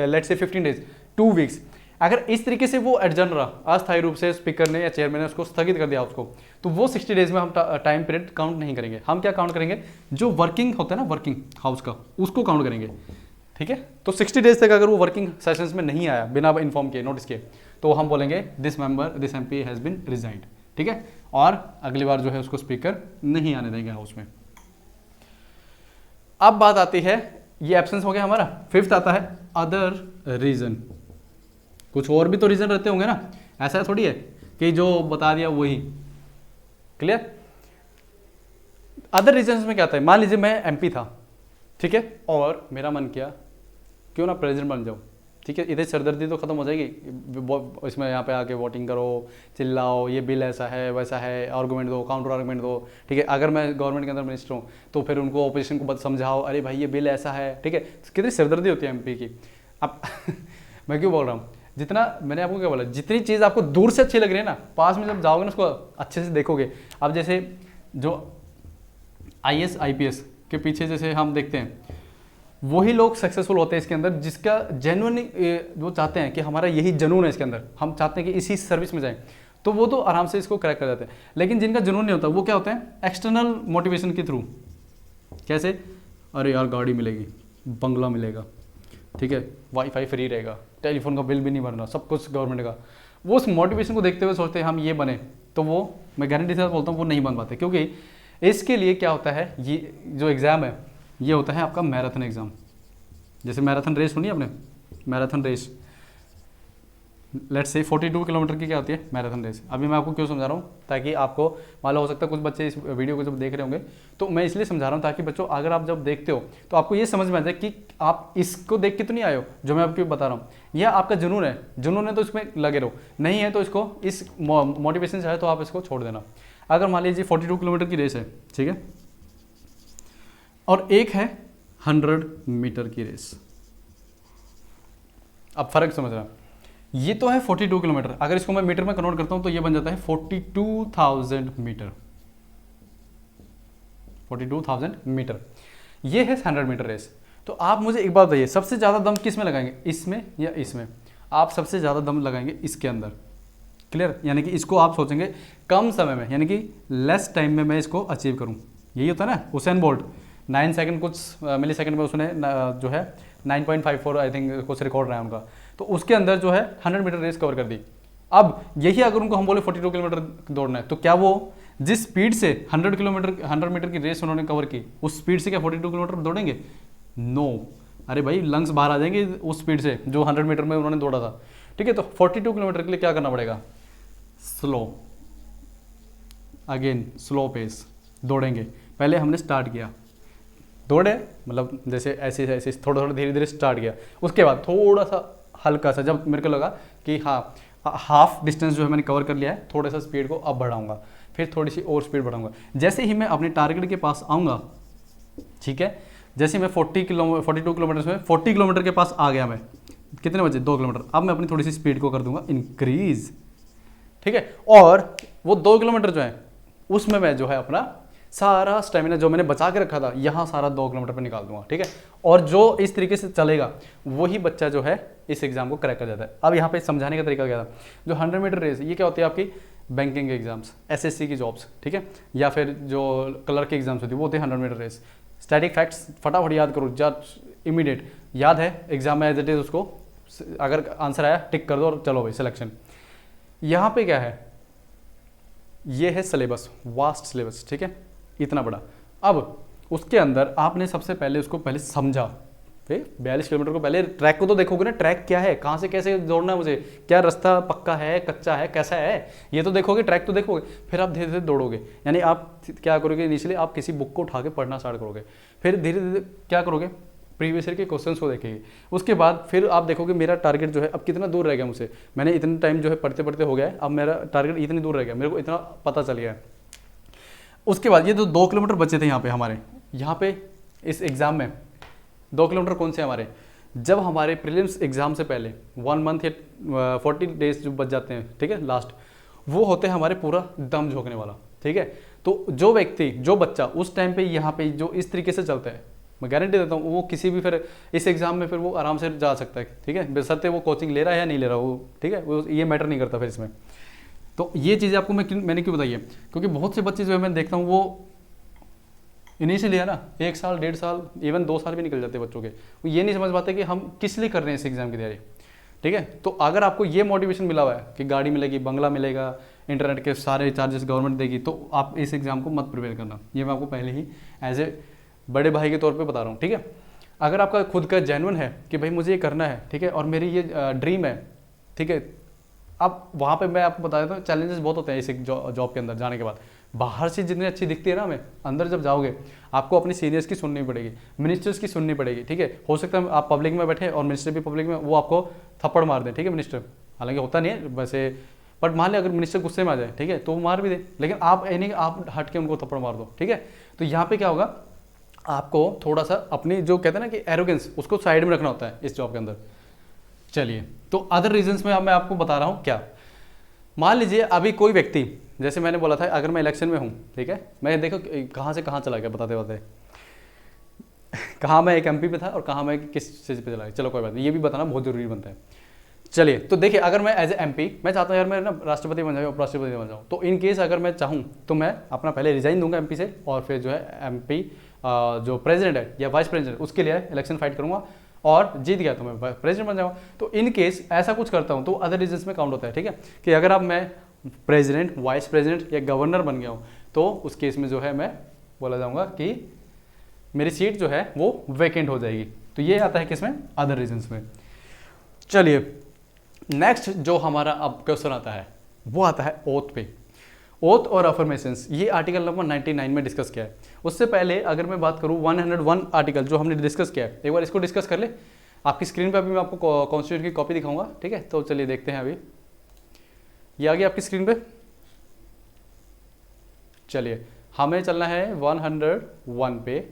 लेट से 15 डेज, 2 वीक्स, अगर इस तरीके से वो अर्जन रहा, अस्थायी रूप से स्पीकर ने या चेयरमैन ने उसको स्थगित कर दिया उसको, तो वो 60 डेज में हम टाइम पीरियड काउंट नहीं करेंगे। हम क्या काउंट करेंगे, जो वर्किंग होता है ना, वर्किंग हाउस का, उसको काउंट करेंगे, ठीक है। तो 60 डेज तक अगर वो वर्किंग सेशंस में नहीं आया बिना इन्फॉर्म किए, नोटिस किए, तो हम बोलेंगे this MP has been resigned, ठीक है। और अगली बार जो है उसको स्पीकर नहीं आने देंगे हाउस में। अब बात आती है, ये एब्सेंस हो गया हमारा। 5th आता है अदर रीजन। कुछ और भी तो रीजन रहते होंगे ना, ऐसा थोड़ी है कि जो बता दिया वही। क्लियर। अदर रीजन में क्या आता है, मान लीजिए मैं एमपी था, ठीक है, और मेरा मन किया क्यों ना प्रेसिडेंट बन जाओ, ठीक है, इधर सरदर्दी तो खत्म हो जाएगी, इसमें यहाँ पे आके वोटिंग करो, चिल्लाओ, ये बिल ऐसा है वैसा है, आर्गूमेंट दो, काउंटर आर्गूमेंट दो, ठीक है। अगर मैं गवर्नमेंट के अंदर मिनिस्टर हूँ तो फिर उनको ऑपोजिशन को समझाओ, अरे भाई ये बिल ऐसा है, ठीक है। कितनी सरदर्दी होती है एमपी की। अब मैं क्यों बोल रहा हूँ, जितना मैंने आपको क्या बोला, जितनी चीज़ आपको दूर से अच्छी लग रही है ना, पास में जब जाओगे ना उसको अच्छे से देखोगे। अब जैसे जो IAS IPS के पीछे जैसे हम देखते हैं, वही लोग सक्सेसफुल होते हैं इसके अंदर, जिसका जेन्युइन वो चाहते हैं कि हमारा यही जुनून है इसके अंदर, हम चाहते हैं कि इसी सर्विस में जाएं, तो वो तो आराम से इसको क्रैक कर जाते हैं। लेकिन जिनका जुनून नहीं होता वो क्या होते हैं, एक्सटर्नल मोटिवेशन के थ्रू। कैसे, अरे यार गाड़ी मिलेगी, बंगला मिलेगा, ठीक है, वाईफाई फ्री रहेगा, टेलीफोन का बिल भी नहीं भरना, सब कुछ गवर्नमेंट का। वो उस मोटिवेशन को देखते हुए सोचते हैं हम ये बने, तो वो मैं गारंटी से बोलता हूँ वो नहीं बन पाते, क्योंकि इसके लिए क्या होता है, ये जो एग्ज़ाम है ये होता है आपका मैराथन एग्ज़ाम। जैसे मैराथन रेस सुनी आपने, marathon race, let's say 42 kilometre की क्या होती है मैराथन रेस। अभी मैं आपको क्यों समझा रहा हूँ, ताकि आपको मालूम हो सकता है कुछ बच्चे इस वीडियो को जब देख रहे होंगे, तो मैं इसलिए समझा रहा हूँ ताकि बच्चों अगर आप जब देखते हो तो आपको ये समझ में आ जाए कि आप इसको देख के तो नहीं आए हो जो मैं आपको बता रहा हूँ, यह आपका जुनून है, जुनून है तो इसमें लगे रहो, नहीं है तो इसको इस मोटिवेशन से है तो आप इसको छोड़ देना। अगर मान लीजिए 42 किलोमीटर की रेस है, ठीक है, और एक है 100 मीटर की रेस। अब फर्क समझ रहा, ये तो है 42 किलोमीटर, अगर इसको मैं मीटर में कन्वर्ट करता हूं तो ये बन जाता है 42,000 मीटर, 42,000 मीटर। ये है 100 मीटर रेस। तो आप मुझे एक बात बताइए, सबसे ज़्यादा दम किस में लगाएंगे, इसमें या इसमें? आप सबसे ज़्यादा दम लगाएंगे इसके अंदर, क्लियर, यानी कि इसको आप सोचेंगे कम समय में, यानी कि लेस टाइम में मैं इसको अचीव करूं। यही होता है ना, हुसैन बोल्ट 9 सेकंड कुछ मिली सेकंड में उसने जो है 9.54 आई थिंक कुछ रिकॉर्ड रहा है उनका, तो उसके अंदर जो है 100 मीटर रेस कवर कर दी। अब यही अगर उनको हम बोले 42 किलोमीटर दौड़ना है, तो क्या वो जिस स्पीड से 100 मीटर की रेस उन्होंने कवर की, उस स्पीड से क्या 42 किलोमीटर दौड़ेंगे? नो, अरे भाई लंग्स बाहर आ जाएंगे उस स्पीड से जो 100 मीटर में उन्होंने दौड़ा था, ठीक है। तो 42 किलोमीटर के लिए क्या करना पड़ेगा? स्लो, अगेन स्लो पेस दौड़ेंगे। पहले हमने स्टार्ट किया, दौड़े, मतलब जैसे ऐसे ऐसे थोड़ा थोड़ा धीरे धीरे स्टार्ट किया, उसके बाद थोड़ा सा हल्का सा, जब मेरे को लगा कि हाँ हाफ डिस्टेंस जो है मैंने कवर कर लिया है, थोड़ा सा स्पीड को अब बढ़ाऊंगा, फिर थोड़ी सी और स्पीड बढ़ाऊंगा। जैसे ही मैं अपने टारगेट के पास आऊँगा, ठीक है, जैसे मैं 42 किलोमीटर में 40 किलोमीटर के पास आ गया, मैं कितने बजे 2 किलोमीटर, अब मैं अपनी थोड़ी सी स्पीड को कर दूंगा इंक्रीज, ठीक है। और वो 2 किलोमीटर जो है उसमें मैं जो है अपना सारा स्टेमिना जो मैंने बचा के रखा था यहाँ सारा 2 किलोमीटर पे निकाल दूंगा, ठीक है। और जो इस तरीके से चलेगा वही बच्चा जो है इस एग्जाम को क्रैक कर जाता है। अब यहाँ पे समझाने का तरीका क्या था, जो 100 मीटर रेस ये क्या होती है आपकी बैंकिंग एग्जाम्स, एसएससी की जॉब्स, ठीक है, या फिर जो क्लर्क की एग्जाम्स होती है वो होती है 100 मीटर रेस। स्टैटिक फैक्ट्स फटाफट याद करो, जस्ट इमीडिएट याद है एग्जाम में एज इट इज, उसको अगर आंसर आया टिक कर दो और चलो भाई सिलेक्शन। यहाँ पे क्या है, ये है सिलेबस, वास्ट सिलेबस, ठीक है, इतना बड़ा। अब उसके अंदर आपने सबसे पहले उसको पहले समझा, फिर 42 किलोमीटर को पहले ट्रैक को तो देखोगे ना, ट्रैक क्या है, कहाँ से कैसे दौड़ना है मुझे, क्या रास्ता पक्का है कच्चा है कैसा है, ये तो देखोगे, ट्रैक तो देखोगे, फिर आप धीरे धीरे दौड़ोगे। यानी आप क्या करोगे, इनिशियली आप किसी बुक को उठा के पढ़ना स्टार्ट करोगे, फिर धीरे धीरे क्या करोगे, प्रीवियस ईयर के क्वेश्चंस को देखेंगे, उसके बाद फिर आप देखोगे मेरा टारगेट जो है अब कितना दूर रह गया मुझसे, मैंने इतने टाइम जो है पढ़ते पढ़ते हो गया है, अब मेरा टारगेट इतनी दूर रह गया, मेरे को इतना पता चल गया है। उसके बाद ये जो 2 किलोमीटर बचे थे यहाँ पे हमारे, यहाँ पे इस एग्ज़ाम में 2 किलोमीटर कौन से हमारे, जब हमारे प्रीलिम्स एग्ज़ाम से पहले 1 मंथ या 40 डेज जो बच जाते हैं, ठीक है, लास्ट वो होते हैं हमारे पूरा दम झोंकने वाला, ठीक है। तो जो व्यक्ति जो बच्चा उस टाइम पे यहाँ पे जो इस तरीके से चलता है, मैं गारंटी देता हूँ वो किसी भी फिर इस एग्ज़ाम में फिर वो आराम से जा सकता है, ठीक है, बशर्ते वो कोचिंग ले रहा है या नहीं ले रहा वो, ठीक है, वो ये मैटर नहीं करता फिर इसमें। तो ये चीज़ें आपको मैंने क्यों बताई है, क्योंकि बहुत से बच्चे जो है मैं देखता हूँ वो इनिशियली है ना 1 साल 1.5 साल इवन 2 साल भी निकल जाते हैं बच्चों के, वो ये नहीं समझ पाते कि हम किस लिए कर रहे हैं इस एग्ज़ाम की तैयारी, ठीक है। तो अगर आपको ये मोटिवेशन मिला हुआ है कि गाड़ी मिलेगी, बंगला मिलेगा, इंटरनेट के सारे चार्जेस गवर्नमेंट देगी, तो आप इस एग्ज़ाम को मत प्रिपेयर करना, ये मैं आपको पहले ही एज ए बड़े भाई के तौर पर बता रहा हूँ, ठीक है। अगर आपका खुद का जेन्युइन है कि भाई मुझे ये करना है, ठीक है, और मेरी ये ड्रीम है, ठीक है, अब वहाँ पे मैं आपको बता देता हूँ चैलेंजेस बहुत होते हैं इस जॉब के अंदर जाने के बाद। बाहर से जितनी अच्छी दिखती है ना हमें, अंदर जब जाओगे आपको अपने सीनियर्स की सुननी पड़ेगी, मिनिस्टर्स की सुननी पड़ेगी, ठीक है। हो सकता है आप पब्लिक में बैठे और मिनिस्टर भी पब्लिक में, वो आपको थप्पड़ मार दें, ठीक है, मिनिस्टर, हालांकि होता नहीं है वैसे, बट मान लिया अगर मिनिस्टर गुस्से में आ जाए, ठीक है, तो वो मार भी दे, लेकिन आप नहीं आप हट के उनको थप्पड़ मार दो, ठीक है। तो यहाँ पे क्या होगा, आपको थोड़ा सा अपनी जो कहते हैं ना कि एरोगेंस, उसको साइड में रखना होता है इस जॉब के अंदर। चलिए, तो अदर रीजंस में अब मैं आपको बता रहा हूँ क्या। मान लीजिए अभी कोई व्यक्ति, जैसे मैंने बोला था अगर मैं इलेक्शन में हूँ, ठीक है, मैं देखो कहाँ से कहाँ चला गया बताते बताते कहाँ मैं एक एमपी पे था और कहाँ मैं किस चीज़ पे चला गया, चलो कोई बात नहीं, ये भी बताना बहुत जरूरी बनता है। चलिए, तो देखिए अगर मैं एज ए एमपी मैं चाहता हूँ यार मैं ना राष्ट्रपति बन जाऊँ, उपराष्ट्रपति बन जाऊँ, तो इन केस अगर मैं चाहूँ तो मैं अपना पहले रिजाइन दूंगा एमपी से और फिर जो है एमपी जो प्रेसिडेंट है या वाइस प्रेसिडेंट उसके लिए इलेक्शन फाइट करूंगा और जीत गया तो मैं प्रेसिडेंट बन जाऊंगा। तो इन केस ऐसा कुछ करता हूं तो अदर रीजन्स में काउंट होता है, ठीक है। कि अगर अब मैं प्रेसिडेंट, वाइस प्रेसिडेंट या गवर्नर बन गया हूं तो उस केस में जो है मैं बोला जाऊंगा कि मेरी सीट जो है वो वैकेंट हो जाएगी। तो ये आता है किसमें, अदर रीजन्स में। चलिए नेक्स्ट जो हमारा अब क्वेश्चन आता है वो आता है ओथ पे। ओथ और अफर्मेशंस, ये आर्टिकल नंबर 99 में डिस्कस किया है। उससे पहले अगर मैं बात करूं 101 आर्टिकल जो हमने डिस्कस किया है, एक बार इसको डिस्कस कर ले। आपकी स्क्रीन पे अभी मैं आपको कॉन्स्टिट्यूशन की कॉपी दिखाऊंगा, ठीक है। तो चलिए देखते हैं, अभी ये आ गया आपकी स्क्रीन पे। चलिए हमें चलना है 101 पे।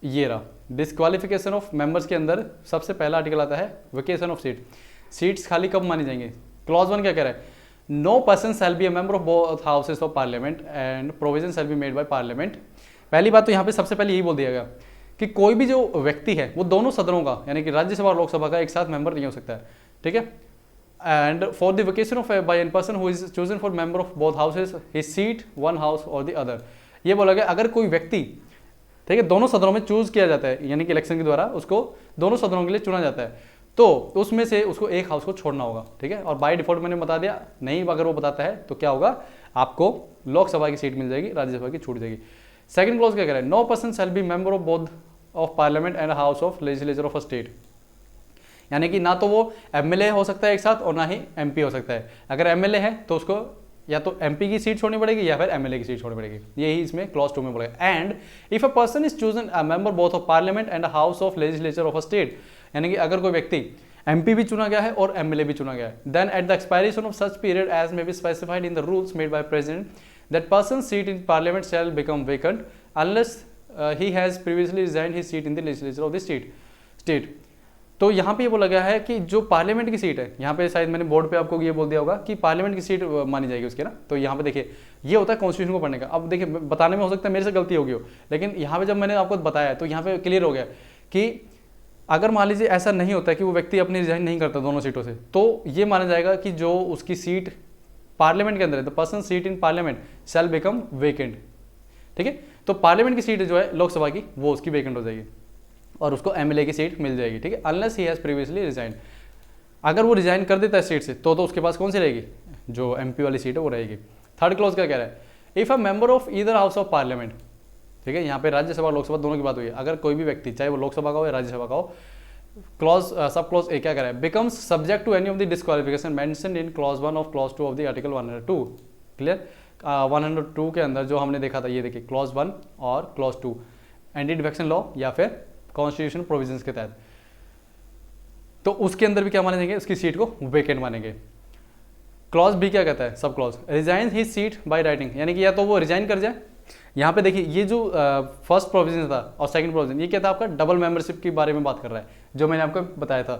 ये रहा, डिस्क्वालिफिकेशन ऑफ मेंबर्स के अंदर सबसे पहला आर्टिकल आता है वेकेशन ऑफ सीट। सीट्स खाली कब मानी जाएंगे। क्लॉज 1 क्या कह रहा है, no person shall be a member of both houses of parliament and provision shall be made by parliament. पहली बात तो यहाँ पे सबसे पहले यही बोल दिया गया कि कोई भी जो व्यक्ति है वो दोनों सदनों का यानी कि राज्यसभा और लोकसभा का एक साथ मेंबर नहीं हो सकता है, ठीक है। And for the vacation of by an person who is chosen for member of both houses his seat one house or the other. ये बोला गया अगर कोई व्यक्ति, ठीक है, दोनों सदनों में चूज किया जाता है यानी कि इलेक्शन के द्वारा उसको दोनों सदनों के लिए चुना जाता है, तो उसमें से उसको एक हाउस को छोड़ना होगा, ठीक है। और बाय डिफॉल्ट मैंने बता दिया, नहीं अगर वो बताता है तो क्या होगा, आपको लोकसभा की सीट मिल जाएगी, राज्यसभा की छूट जाएगी। सेकंड क्लॉज क्या कह रहा है, no person shall be member of both of parliament and house of legislature of a state. यानी कि ना तो वो एमएलए हो सकता है एक साथ और ना ही एमपी हो सकता है। अगर एमएलए है तो उसको या तो एमपी की सीट छोड़नी पड़ेगी या फिर एमएलए की सीट छोड़नी पड़ेगी। यही इसमें क्लॉज 2 में बोलेगा। And if a person is chosen a member both of parliament and house of legislature of a state, यानी कि अगर कोई व्यक्ति एमपी भी चुना गया है और एमएलए भी चुना गया है, then at the expiration of such period as may be specified in the rules made by president, that person seat in parliament shall become vacant unless he has previously resigned his seat in the legislature of the state. तो यहाँ पे ये बोला गया है कि जो parliament की सीट है, यहाँ पे शायद मैंने बोर्ड पे आपको ये बोल दिया होगा कि पार्लियामेंट की सीट मानी जाएगी उसके ना। तो यहाँ पे देखिए ये होता है कॉन्स्टिट्यूशन को पढ़ने का। अब देखिए बताने में हो सकता है मेरे से गलती होगी हो, लेकिन यहाँ पे जब मैंने आपको बताया तो यहाँ पे क्लियर हो गया कि अगर मान लीजिए ऐसा नहीं होता कि वो व्यक्ति अपनी रिजाइन नहीं करता दोनों सीटों से, तो ये माना जाएगा कि जो उसकी सीट पार्लियामेंट के अंदर है, the person seat in parliament shall become vacant, ठीक है। तो पार्लियामेंट की सीट जो है लोकसभा की वो उसकी वेकेंट हो जाएगी और उसको एमएलए की सीट मिल जाएगी, ठीक है, unless he has previously resign. अगर वो रिजाइन कर देता है सीट से तो उसके पास कौन सी रहेगी, जो एमपी वाली सीट है वो रहेगी। थर्ड क्लॉज क्या कह रहा है, if a member of either house of parliament, ठीक है, यहाँ पे राज्यसभा लोकसभा दोनों की बात हुई है। अगर कोई भी व्यक्ति चाहे वो लोकसभा का हो या राज्यसभा का हो, क्लॉज सब क्लॉज ए क्या कह रहा है, becomes subject to any of the disqualification mentioned in clause 1 of clause 2 of the article 102। Clear, 102 के अंदर जो हमने देखा था, ये देखिए क्लॉज 1 और क्लॉज 2 एंटी डिफेक्शन लॉ या फिर कॉन्स्टिट्यूशन प्रोविजंस के तहत, तो उसके अंदर भी क्या माने जाएंगे, उसकी सीट को वेकेंट मानेंगे। क्लॉज बी क्या कहता है, sub clause resign his seat by writing, यानी कि या तो वो रिजाइन कर जाए। यहाँ पे देखिए ये जो फर्स्ट प्रोविजन था और सेकंड प्रोविजन, ये क्या था आपका, डबल मेंबरशिप के बारे में बात कर रहा है जो मैंने आपको बताया था।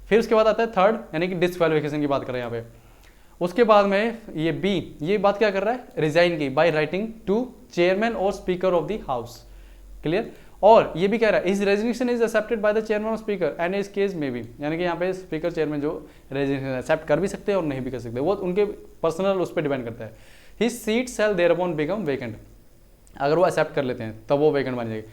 फिर उसके बाद आता है थर्ड, यानी कि डिस्क्वालिफिकेशन की बात कर रहे हैं यहाँ पे। उसके बाद में ये बी, ये बात क्या कर रहा है, रिजाइन की बाय राइटिंग टू चेयरमैन और speaker of the house. Clear, और ये भी कह रहा है is resignation is accepted by the chairman और स्पीकर एंड इस केस में भी, यानी कि यहाँ पे स्पीकर चेयरमैन जो रेजिग्नेशन एक्सेप्ट कर भी सकते हैं और नहीं भी कर सकते, वो उनके पर्सनल उस पर डिपेंड करता है। हिज सीट शैल देयरअपॉन बिकम वेकेंट, अगर वो एक्सेप्ट कर लेते हैं तब वो वेकेंट बन जाएगी।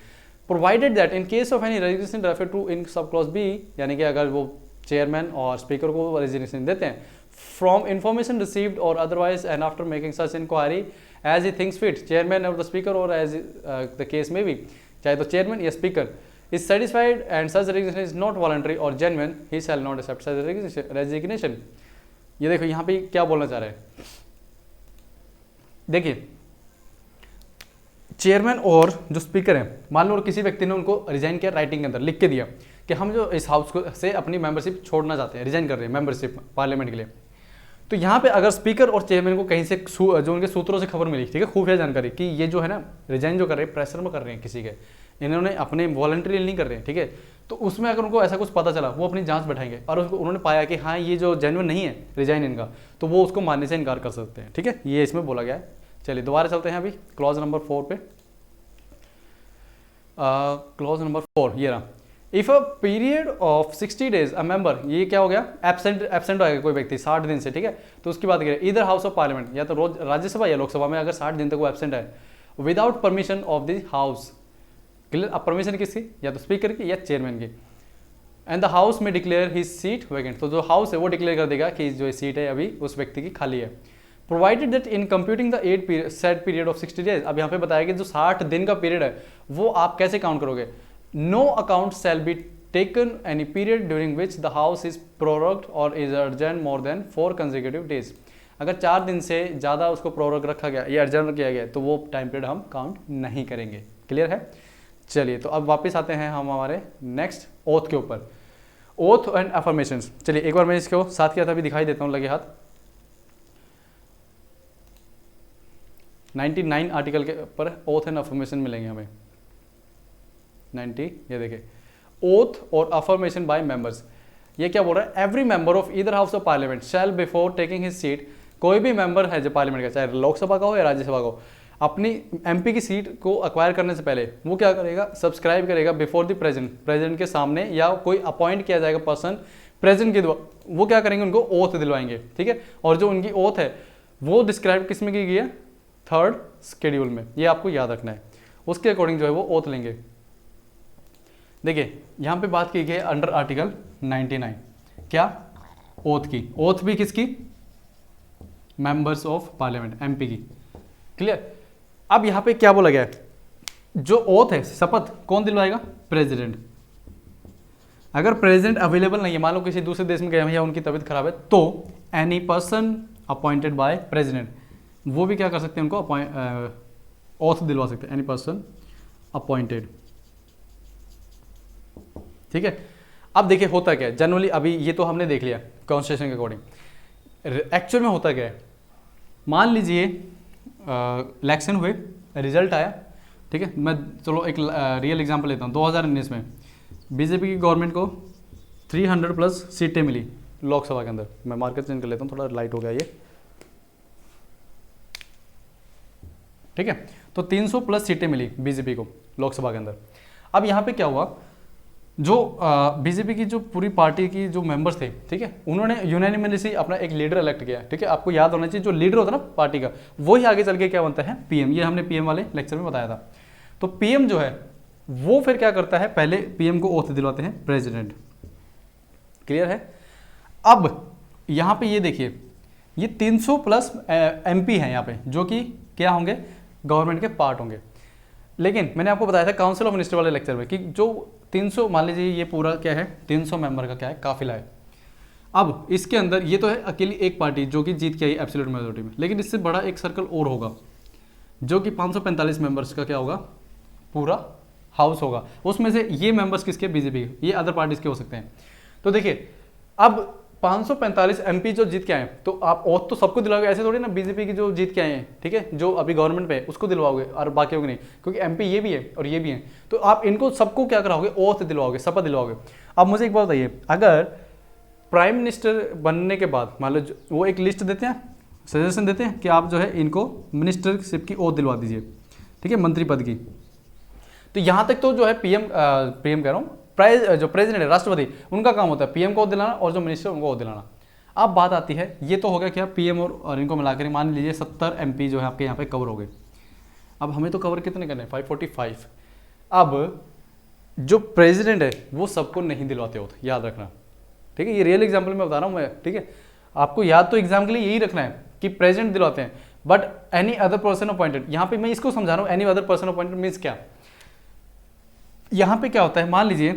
Provided that in case of any resignation refer to in sub clause B, यानी कि अगर वो चेयरमैन और स्पीकर को रेजिग्नेशन देते हैं फ्रॉम इन्फॉर्मेशन रिसीव्ड और otherwise and after making such inquiry as he thinks fit, chairman और द स्पीकर और एज द केस में भी, चाहे तो चेयरमैन या speaker is satisfied and such resignation is not voluntary और genuine, he shall not accept such resignation. ये देखो यहाँ पे क्या बोलना चाह रहे हैं, देखिए चेयरमैन और जो स्पीकर हैं, मान लो किसी व्यक्ति ने उनको रिजाइन किया, राइटिंग के अंदर लिख के दिया कि हम जो इस हाउस को से अपनी मेंबरशिप छोड़ना चाहते हैं, रिजाइन कर रहे हैं मेंबरशिप पार्लियामेंट के लिए। तो यहाँ पे अगर स्पीकर और चेयरमैन को कहीं से जो उनके सूत्रों से खबर मिली, ठीक है, खुफिया जानकारी कि ये जो है ना रिजाइन जो कर रहे हैं प्रेशर में कर रहे हैं किसी के, इन्होंने अपने वॉलंटरी नहीं कर रहे हैं, ठीक है, तो उसमें अगर उनको ऐसा कुछ पता चला वो अपनी जांच बैठाएंगे और उसको उन्होंने पाया कि हाँ ये जो जेन्युइन नहीं है रिजाइन इनका, तो वो उसको मानने से इनकार कर सकते हैं, ठीक है, ये इसमें बोला गया है। चलिए दोबारा चलते हैं अभी क्लॉज नंबर 4 पे। क्लॉज नंबर 4 ये रहा, if a period of 60 days a member, ये क्या हो गया, एबसेंट होगा कोई व्यक्ति 60 दिन से, ठीक है, तो उसकी बात करें इधर हाउस ऑफ पार्लियामेंट, या तो रोज राज्यसभा या लोकसभा में अगर 60 दिन तक वो एबसेंट है without permission of the house, clear. अब परमिशन किसकी, या तो स्पीकर की या चेयरमैन की। एंड द हाउस में डिक्लेयर हिज सीट वैकेंट, तो जो हाउस है वो डिक्लेयर कर देगा कि जो सीट है अभी उस व्यक्ति की खाली है। Provided that in computing the 8 set period of 60 days, अब यहाँ पे बताया कि जो 60 दिन का पीरियड है वो आप कैसे काउंट करोगे। No account shall be taken any period during which the house is prorogued और is urgent more than 4 consecutive days. अगर 4 दिन से ज़्यादा उसको प्रोरॉग रखा गया या अर्जेंट किया गया तो वो टाइम पीरियड हम काउंट नहीं करेंगे। क्लियर है। चलिए तो अब वापस आते हैं हम हमारे नेक्स्ट ओथ के ऊपर, ओथ एंड अफर्मेशन। चलिए एक बार मैं इसको साथ किया था अभी दिखाई देता हूँ लगे हाथ। 99 आर्टिकल के ऊपर ओथ एंड अफर्मेशन मिलेंगे हमें। 90 ये देखिए, ओथ और अफर्मेशन बाय मेंबर्स। ये क्या बोल रहा है, every member of either house of parliament shall before taking his seat, कोई भी मेंबर है जो पार्लियामेंट का, चाहे लोकसभा का हो या राज्यसभा का हो, अपनी एमपी की सीट को अक्वायर करने से पहले वो क्या करेगा, सब्सक्राइब करेगा बिफोर द प्रेसिडेंट के सामने, या कोई अपॉइंट किया जाएगा पर्सन प्रेसिडेंट के द्वारा, वो क्या करेंगे, उनको ओथ दिलवाएंगे। ठीक है। और जो उनकी ओथ है वो डिस्क्राइब किस में की गई है, 3rd शेड्यूल में, ये आपको याद रखना है। उसके अकॉर्डिंग जो है वो ओथ लेंगे। देखिए यहाँ पे बात की गई है अंडर आर्टिकल 99, क्या, ओथ की। ओथ भी किसकी, मेंबर्स ऑफ पार्लियामेंट, एमपी की। क्लियर। अब यहाँ पे क्या बोला गया है, जो ओथ है, शपथ कौन दिलवाएगा, प्रेसिडेंट। अगर प्रेसिडेंट अवेलेबल नहीं है, मान लो किसी दूसरे देश में गए हैं या उनकी तबीयत खराब है, तो any person appointed by president, वो भी क्या कर सकते हैं, उनको ओथ दिलवा सकते हैं, एनी पर्सन अपॉइंटेड। ठीक है। अब देखिए होता क्या है जनरली, अभी ये तो हमने देख लिया कॉन्स्टिट्यूशन के अकॉर्डिंग, एक्चुअल में होता क्या है, मान लीजिए इलेक्शन हुए, रिजल्ट आया। ठीक है। मैं चलो एक रियल एग्जांपल लेता हूँ। 2019 में बीजेपी की गवर्नमेंट को 300+ सीटें मिली लोकसभा के अंदर। मैं मार्कर चेंज कर लेता हूँ, थोड़ा लाइट हो गया ये। ठीक है। तो 300+ सीटें मिली बीजेपी को लोकसभा के अंदर। अब यहाँ पे क्या हुआ, जो बीजेपी की जो पूरी पार्टी की जो मेंबर्स थे, ठीक है, उन्होंने यूनानिमसली अपना एक लीडर इलेक्ट किया। ठीक है। आपको याद होना चाहिए जो लीडर होता है ना पार्टी का, वही आगे चल के क्या बनता है, पीएम। ये हमने पीएम वाले लेक्चर में बताया था। तो पीएम जो है वो फिर क्या करता है, पहले पीएम को ओथ दिलवाते हैं प्रेसिडेंट। क्लियर है। अब यहाँ पे ये देखिए, ये 300+ एमपी हैं यहाँ पे, जो कि क्या होंगे, गवर्नमेंट के पार्ट होंगे। लेकिन मैंने आपको बताया था काउंसिल ऑफ मिनिस्टर वाले लेक्चर में कि जो 300, मान लीजिए ये पूरा क्या है, 300 मेंबर का क्या है, काफिला है। अब इसके अंदर ये तो है अकेली एक पार्टी जो कि जीत के आई एब्सोल्यूट मेजोरिटी में, लेकिन इससे बड़ा एक सर्कल और होगा जो कि 545 मेंबर्स का क्या होगा, पूरा हाउस होगा। उसमें से ये मेंबर्स किसके, बीजेपी के, ये अदर पार्टीज के हो सकते हैं। तो देखिए अब 545 एमपी जो जीत के आए, तो आप ओथ तो सबको दिलाओगे, ऐसे थोड़ी ना बीजेपी की जो जीत के आए हैं, ठीक है, जो अभी गवर्नमेंट पे है उसको दिलवाओगे और बाकियों को नहीं, क्योंकि एमपी ये भी है और ये भी है। तो आप इनको सबको क्या कराओगे, ओथ दिलवाओगे, शपथ दिलवाओगे। अब मुझे एक बात बताइए, अगर प्राइम मिनिस्टर बनने के बाद मान लो वो एक लिस्ट देते हैं, सजेशन देते हैं कि आप जो है इनको मिनिस्टरशिप की ओथ दिलवा दीजिए, ठीक है, मंत्री पद की। तो यहाँ तक तो जो है पीएम कह रहा हूँ, जो प्रेसिडेंट है, राष्ट्रपति, उनका काम होता है पीएम को दिलाना और जो मिनिस्टर उनको दिलाना। अब बात आती है, ये तो हो गया क्या, पीएम और इनको मिलाकर मान लीजिए 70 एमपी जो है आपके यहाँ पे कवर हो गए। अब हमें तो कवर कितने करने हैं, 545। अब जो प्रेसिडेंट है वो सबको नहीं दिलवाते होते, याद रखना, ठीक है। ये रियल एग्जाम्पल में बता रहा हूँ मैं, ठीक है। आपको याद तो एग्जाम के लिए यही रखना है कि प्रेसिडेंट दिलवाते हैं, but any other person appointed. यहाँ पे मैं इसको समझा रहा हूँ, any other person appointed means क्या, यहाँ पे क्या होता है, मान लीजिए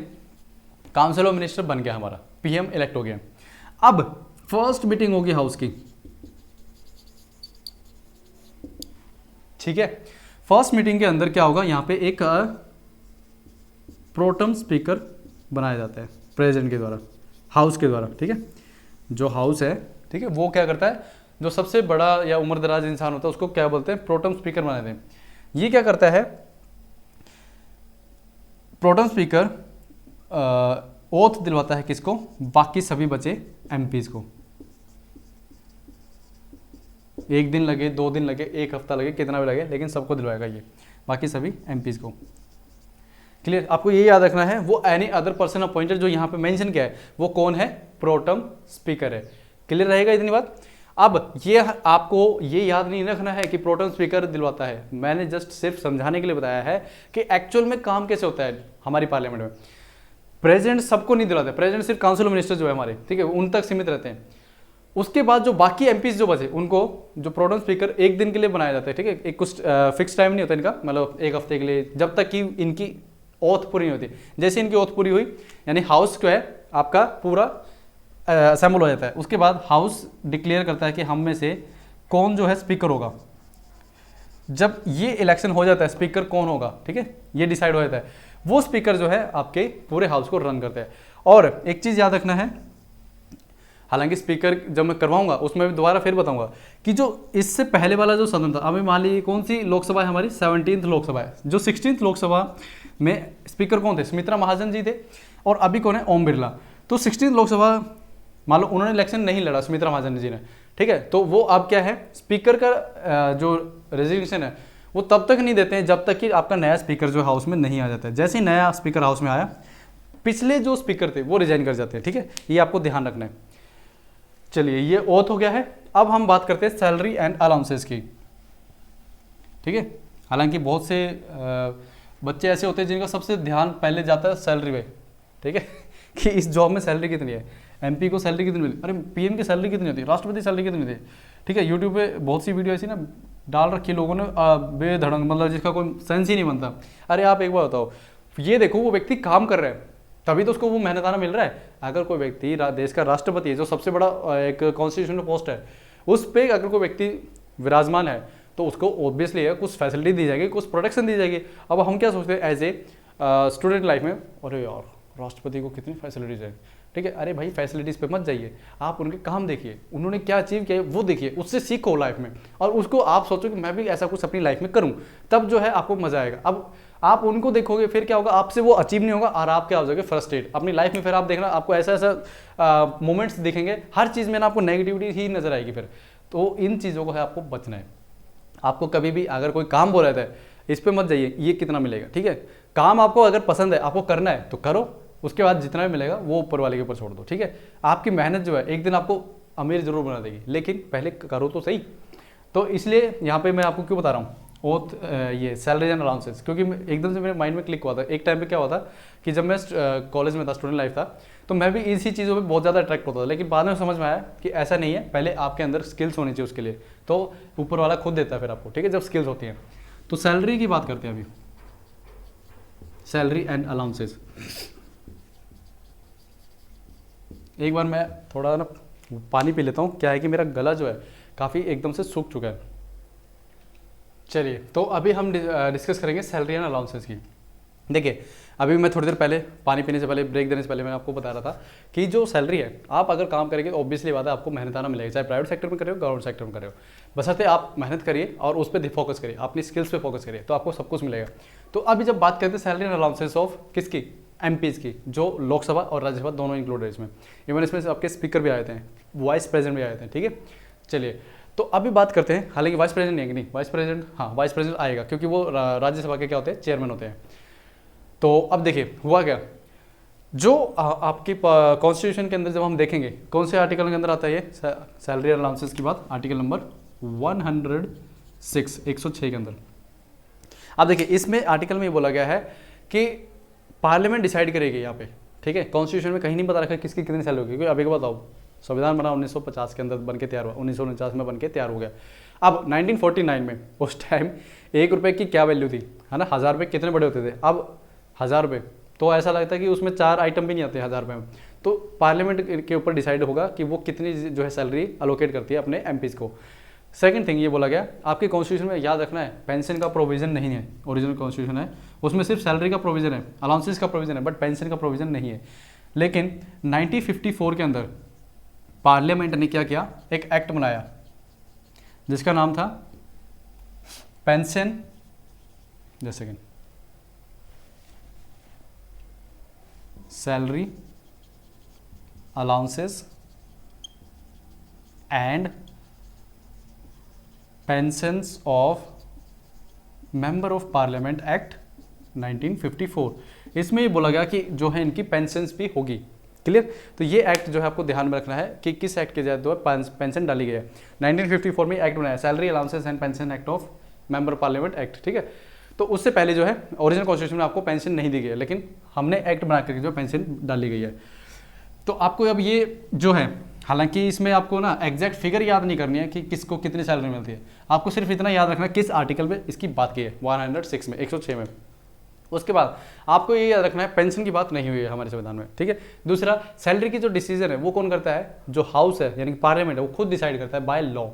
काउंसिल ऑफ मिनिस्टर बन गया हमारा, पीएम इलेक्ट हो गया। अब फर्स्ट मीटिंग होगी हाउस की, ठीक है। फर्स्ट मीटिंग के अंदर क्या होगा, यहाँ पे एक प्रोटम स्पीकर बनाया जाता है प्रेसिडेंट के द्वारा, हाउस के द्वारा, ठीक है। जो हाउस है, ठीक है, वो क्या करता है, जो सबसे बड़ा या उम्रदराज इंसान होता है उसको क्या बोलते हैं, प्रोटम स्पीकर बनाते हैं। ये क्या करता है, प्रोटम स्पीकर ओथ दिलवाता है किसको, बाकी सभी बचे एमपीज को। 1 दिन लगे, 2 दिन लगे, 1 हफ्ता लगे, कितना भी लगे, लेकिन सबको दिलवाएगा ये, बाकी सभी एमपीज को। क्लियर। आपको ये याद रखना है, वो एनी अदर पर्सन अपॉइंटेड जो यहाँ पे मेंशन किया है वो कौन है, प्रोटम स्पीकर है। क्लियर रहेगा इतनी बात। अब ये आपको ये याद नहीं रखना है कि प्रोटोन स्पीकर दिलवाता है, मैंने जस्ट सिर्फ समझाने के लिए बताया है कि एक्चुअल में काम कैसे होता है हमारी पार्लियामेंट में। प्रेसिडेंट सबको नहीं दिलाते, प्रेसिडेंट सिर्फ काउंसिल ऑफ मिनिस्टर जो है हमारे, ठीक है, उन तक सीमित रहते हैं। उसके बाद जो बाकी एमपीज जो बचे उनको जो प्रोटोन स्पीकर एक दिन के लिए बनाया जाता है, ठीक है, एक कुछ फिक्स टाइम नहीं होता इनका, मतलब एक हफ्ते के लिए, जब तक कि इनकी ओथ पूरी नहीं होती। जैसे इनकी ओथ पूरी हुई यानी हाउस जो है आपका पूरा असेंबल हो जाता है, उसके बाद हाउस डिक्लेयर करता है कि हम में से कौन जो है स्पीकर होगा। जब ये इलेक्शन हो जाता है स्पीकर कौन होगा, ठीक है, ये डिसाइड हो जाता है, वो स्पीकर जो है आपके पूरे हाउस को रन करते हैं। और एक चीज़ याद रखना है, हालांकि स्पीकर जब मैं करवाऊंगा उसमें भी दोबारा फिर बताऊंगा कि जो इससे पहले वाला जो सदन था, अभी मान लीजिए कौन सी लोकसभा है हमारी, 17th लोकसभा है, जो 16th लोकसभा में स्पीकर कौन थे, सुमित्रा महाजन जी थे, और अभी कौन है, ओम बिरला। तो 16th लोकसभा मान लो उन्होंने इलेक्शन नहीं लड़ा सुमित्रा महाजन जी ने, ठीक है, तो वो अब क्या है, स्पीकर का जो रेजिग्नेशन है वो तब तक नहीं देते हैं जब तक कि आपका नया स्पीकर जो हाउस में नहीं आ जाता है। जैसे ही नया स्पीकर हाउस में आया, पिछले जो स्पीकर थे वो रिजाइन कर जाते हैं, ठीक है, ये आपको ध्यान रखना है। चलिए ये ओथ हो गया है। अब हम बात करते हैं सैलरी एंड अलाउंसेस की, ठीक है। हालांकि बहुत से बच्चे ऐसे होते हैं जिनका सबसे ध्यान पहले जाता है सैलरी पे, ठीक है कि इस जॉब में सैलरी कितनी है, एमपी को सैलरी कितनी मिलती, अरे पीएम की सैलरी कितनी होती है, राष्ट्रपति सैलरी कितनी होती है, ठीक है। यूट्यूब पे बहुत सी वीडियो ऐसी ना डाल रखी लोगों ने बेधड़ंग, मतलब जिसका कोई सेंस ही नहीं बनता। अरे आप एक बार बताओ, ये देखो वो व्यक्ति काम कर रहा है तभी तो उसको वो मेहनताना मिल रहा है। अगर कोई व्यक्ति देश का राष्ट्रपति है, जो सबसे बड़ा एक कॉन्स्टिट्यूशनल पोस्ट है, उस पर अगर कोई व्यक्ति विराजमान है तो उसको ऑब्वियसली है कुछ फैसिलिटी दी जाएगी, कुछ प्रोटेक्शन दी जाएगी। अब हम क्या सोचते हैं एज ए स्टूडेंट लाइफ में, अरे यार राष्ट्रपति को कितनी फैसिलिटीज़ है, ठीक है। अरे भाई फैसिलिटीज़ पे मत जाइए, आप उनके काम देखिए, उन्होंने क्या अचीव किया है वो देखिए, उससे सीखो लाइफ में, और उसको आप सोचो कि मैं भी ऐसा कुछ अपनी लाइफ में करूँ, तब जो है आपको मजा आएगा। अब आप उनको देखोगे फिर क्या होगा, आपसे वो अचीव नहीं होगा और आप क्या हो जाओगे, फ्रस्ट्रेट अपनी लाइफ में। फिर आप देखना आपको ऐसा ऐसा मोमेंट्स दिखेंगे, हर चीज़ में ना आपको नेगेटिविटी ही नजर आएगी। फिर तो इन चीज़ों को है आपको बचना है। आपको कभी भी अगर कोई काम बोल रहा है इस पर मत जाइए, ये कितना मिलेगा, ठीक है। काम आपको अगर पसंद है, आपको करना है तो करो, उसके बाद जितना भी मिलेगा वो ऊपर वाले के ऊपर छोड़ दो, ठीक है। आपकी मेहनत जो है एक दिन आपको अमीर जरूर बना देगी, लेकिन पहले करो तो सही। तो इसलिए यहाँ पे मैं आपको क्यों बता रहा हूँ ओथ, ये सैलरी एंड अलाउंसेस, क्योंकि एकदम से मेरे माइंड में क्लिक हुआ था। एक टाइम पे क्या हुआ था कि जब मैं कॉलेज में था, स्टूडेंट लाइफ था, तो मैं भी इसी चीज़ों पे बहुत ज़्यादा अट्रैक्ट होता था, लेकिन बाद में समझ में आया कि ऐसा नहीं है, पहले आपके अंदर स्किल्स होनी चाहिए उसके लिए, तो ऊपर वाला खुद देता है फिर आपको, ठीक है, जब स्किल्स होती हैं। तो सैलरी की बात करते हैं अभी, सैलरी एंड अलाउंसेस। एक बार मैं थोड़ा ना पानी पी लेता हूँ, क्या है कि मेरा गला जो है काफ़ी एकदम से सूख चुका है। चलिए तो अभी हम डिस्कस करेंगे सैलरी एंड अलाउंसेस की। देखिए अभी मैं थोड़ी देर पहले पानी पीने से पहले, ब्रेक देने से पहले मैंने आपको बता रहा था कि जो सैलरी है, आप अगर काम करेंगे तो ऑब्वियसली बात है आपको मेहनताना मिलेगा, चाहे प्राइवेट सेक्टर में कर रहे हो, गवर्नमेंट सेक्टर में कर रहे हो, बशर्ते आप मेहनत करिए और उस पर फोकस करिए, अपनी स्किल्स पे फोकस करिए, तो आपको सब कुछ मिलेगा। तो अभी जब बात करते हैं सैलरी एंड अलाउंसेस ऑफ किसकी, एमपीज की, जो लोकसभा और राज्यसभा दोनों इंक्लूड है इसमें, इवन इसमें आपके स्पीकर भी आए थे, वाइस प्रेसिडेंट भी आए थे, ठीक है। चलिए तो अभी बात करते हैं, हालांकि वाइस प्रेसिडेंट नहीं है कि नहीं, वाइस प्रेसिडेंट, हाँ वाइस प्रेसिडेंट आएगा क्योंकि वो राज्यसभा के क्या होते हैं, चेयरमैन होते हैं। तो अब देखिए हुआ क्या, जो आपकी कॉन्स्टिट्यूशन के अंदर जब हम देखेंगे कौन से आर्टिकल के अंदर आता है ये सैलरी एंड अलाउंसेस की बात, आर्टिकल नंबर 106 के अंदर। अब देखिए इसमें आर्टिकल में ये बोला गया है कि पार्लियामेंट डिसाइड करेगी यहाँ पे, ठीक है। कॉन्स्टिट्यूशन में कहीं नहीं बता रखा किसकी कितनी सैलरी होगी, क्योंकि अभी को बताओ संविधान बना 1950 के अंदर बन के तैयार हुआ, 1949 में बन के तैयार हो गया। अब 1949 में उस टाइम 1 रुपये की क्या वैल्यू थी, है ना, 1000 रुपये कितने बड़े होते थे। अब 1000 रुपये तो ऐसा लगता है कि उसमें 4 आइटम भी नहीं आते 1000 रुपये में। तो पार्लियामेंट के ऊपर डिसाइड होगा कि वो कितनी जो है सैलरी अलोकेट करती है अपने एमपीज़ को। सेकंड थिंग ये बोला गया, आपके कॉन्स्टिट्यूशन में याद रखना है पेंशन का प्रोविजन नहीं है, ओरिजिनल कॉन्स्टिट्यूशन है उसमें सिर्फ सैलरी का प्रोविजन है, अलाउंसेस का प्रोविजन है, बट पेंशन का प्रोविजन नहीं है। लेकिन 1954 के अंदर पार्लियामेंट ने क्या किया, एक एक्ट बनाया जिसका नाम था पेंशन, जैसे कि salary allowances and pensions of member of parliament act 1954। इसमें ये बोला गया कि जो है इनकी पेंशंस भी होगी, क्लियर। तो ये एक्ट जो है आपको ध्यान में रखना है कि किस एक्ट के तहत जो है पेंशन डाली गई है। 1954 में एक्ट बनाया, salary allowances and pension act of member parliament act, ठीक है। तो उससे पहले जो है ओरिजिनल कॉन्स्टिट्यूशन में आपको पेंशन नहीं दी गई है, लेकिन हमने एक्ट बना करके जो पेंशन डाली गई है। तो आपको अब ये जो है, हालांकि इसमें आपको ना एग्जैक्ट फिगर याद नहीं करनी है कि किसको कितनी सैलरी मिलती है, आपको सिर्फ इतना याद रखना है किस आर्टिकल में इसकी बात की है, 106 में, 106 में। उसके बाद आपको ये याद रखना है पेंशन की बात नहीं हुई है हमारे संविधान में, ठीक है। दूसरा, सैलरी की जो डिसीजन है वो कौन करता है, जो हाउस है यानी कि पार्लियामेंट है वो खुद डिसाइड करता है बाय लॉ,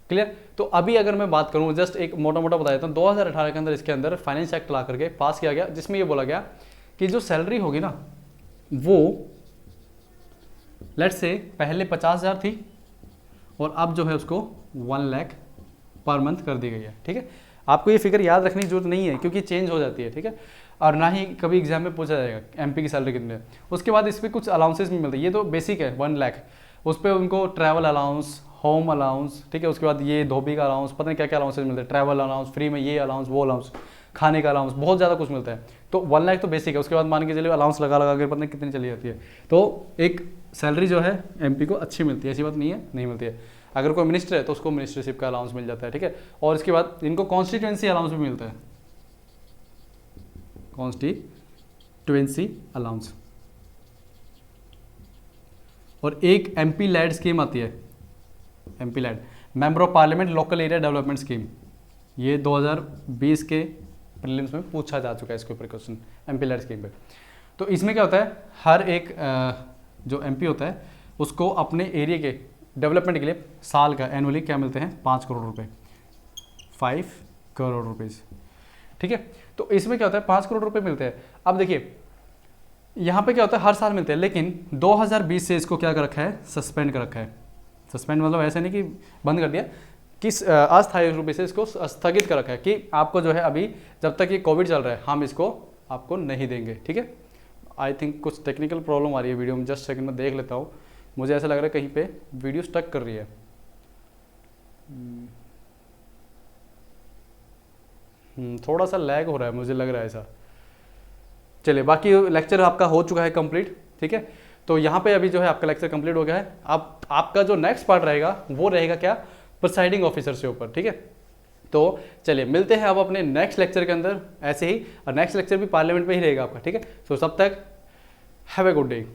क्लियर। तो अभी अगर मैं बात करूं, जस्ट एक मोटा मोटा बता देता हूँ, 2018 के अंदर इसके अंदर फाइनेंस एक्ट ला करके पास किया गया, जिसमें ये बोला गया कि जो सैलरी होगी ना वो लेट्स से पहले 50,000 थी और अब जो है उसको 1 लाख पर मंथ कर दी गई है, ठीक है। आपको ये फिगर याद रखने की जरूरत नहीं है क्योंकि चेंज हो जाती है, ठीक है। और ना ही कभी एग्जाम में पूछा जाएगा एमपी की सैलरी कितनी है। उसके बाद इस पर कुछ अलाउंसेस भी मिलते हैं, ये तो बेसिक है 1 लाख, उस पर उनको ट्रैवल अलाउंस, होम अलाउंस, ठीक है। उसके बाद ये धोबी का अलाउंस, पता नहीं क्या क्या अलाउंसेस मिलते हैं, ट्रैवल अलाउंस, फ्री में ये अलाउंस वो अलाउंस, खाने का अलाउंस, बहुत ज़्यादा कुछ मिलता है। तो 1 लाख तो बेसिक है, उसके बाद मान के चलिए अलाउंस लगा लगा कर पता नहीं कितनी चली जाती है। तो एक सैलरी जो है एमपी को अच्छी मिलती है, ऐसी बात नहीं है नहीं मिलती है। अगर कोई मिनिस्टर है तो उसको मिनिस्टरशिप का अलाउंस मिल जाता है, ठीक है। और इसके बाद इनको कॉन्स्टिट्यूएंसी अलाउंस भी मिलता है, कॉन्स्टिट्यूएंसी अलाउंस। और एक एमपी लैड स्कीम आती है, MP LAD, member of parliament local area development scheme, ये 2020 के प्रीलिम्स में पूछा जा चुका है इसके ऊपर क्वेश्चन, एमपी लैड स्कीम पे। तो इसमें क्या होता है, हर एक जो एमपी होता है उसको अपने एरिया के डेवलपमेंट के लिए साल का एनुअली क्या मिलते हैं, 5 करोड़ रुपए, 5 करोड़ रुपीज़, ठीक है। तो इसमें क्या होता है 5 करोड़ रुपए मिलते हैं। अब देखिए यहाँ पे क्या होता है हर साल मिलते हैं, लेकिन 2020 से इसको क्या कर रखा है, सस्पेंड कर रखा है। सस्पेंड मतलब ऐसा नहीं कि बंद कर दिया, किस अस्थायी रूप से इसको स्थगित कर रखा है कि आपको जो है अभी जब तक ये कोविड चल रहा है हम इसको आपको नहीं देंगे, ठीक है। आई थिंक कुछ टेक्निकल प्रॉब्लम आ रही है वीडियो में, जस्ट सेकंड में देख लेता हूँ, मुझे ऐसा लग रहा है कहीं पे वीडियो स्टक कर रही है। थोड़ा सा लैग हो रहा है, मुझे लग रहा है ऐसा। चलिए, बाकी लेक्चर आपका हो चुका है कंप्लीट, ठीक है। तो यहाँ पे अभी जो है आपका लेक्चर कंप्लीट हो गया है। अब आपका जो नेक्स्ट पार्ट रहेगा वो रहेगा क्या, प्रिसाइडिंग ऑफिसर से ऊपर, ठीक है। तो चलिए मिलते हैं अब अपने नेक्स्ट लेक्चर के अंदर ऐसे ही, और नेक्स्ट लेक्चर भी पार्लियामेंट में ही रहेगा आपका, ठीक है। तो तब तक हैव ए गुड डे।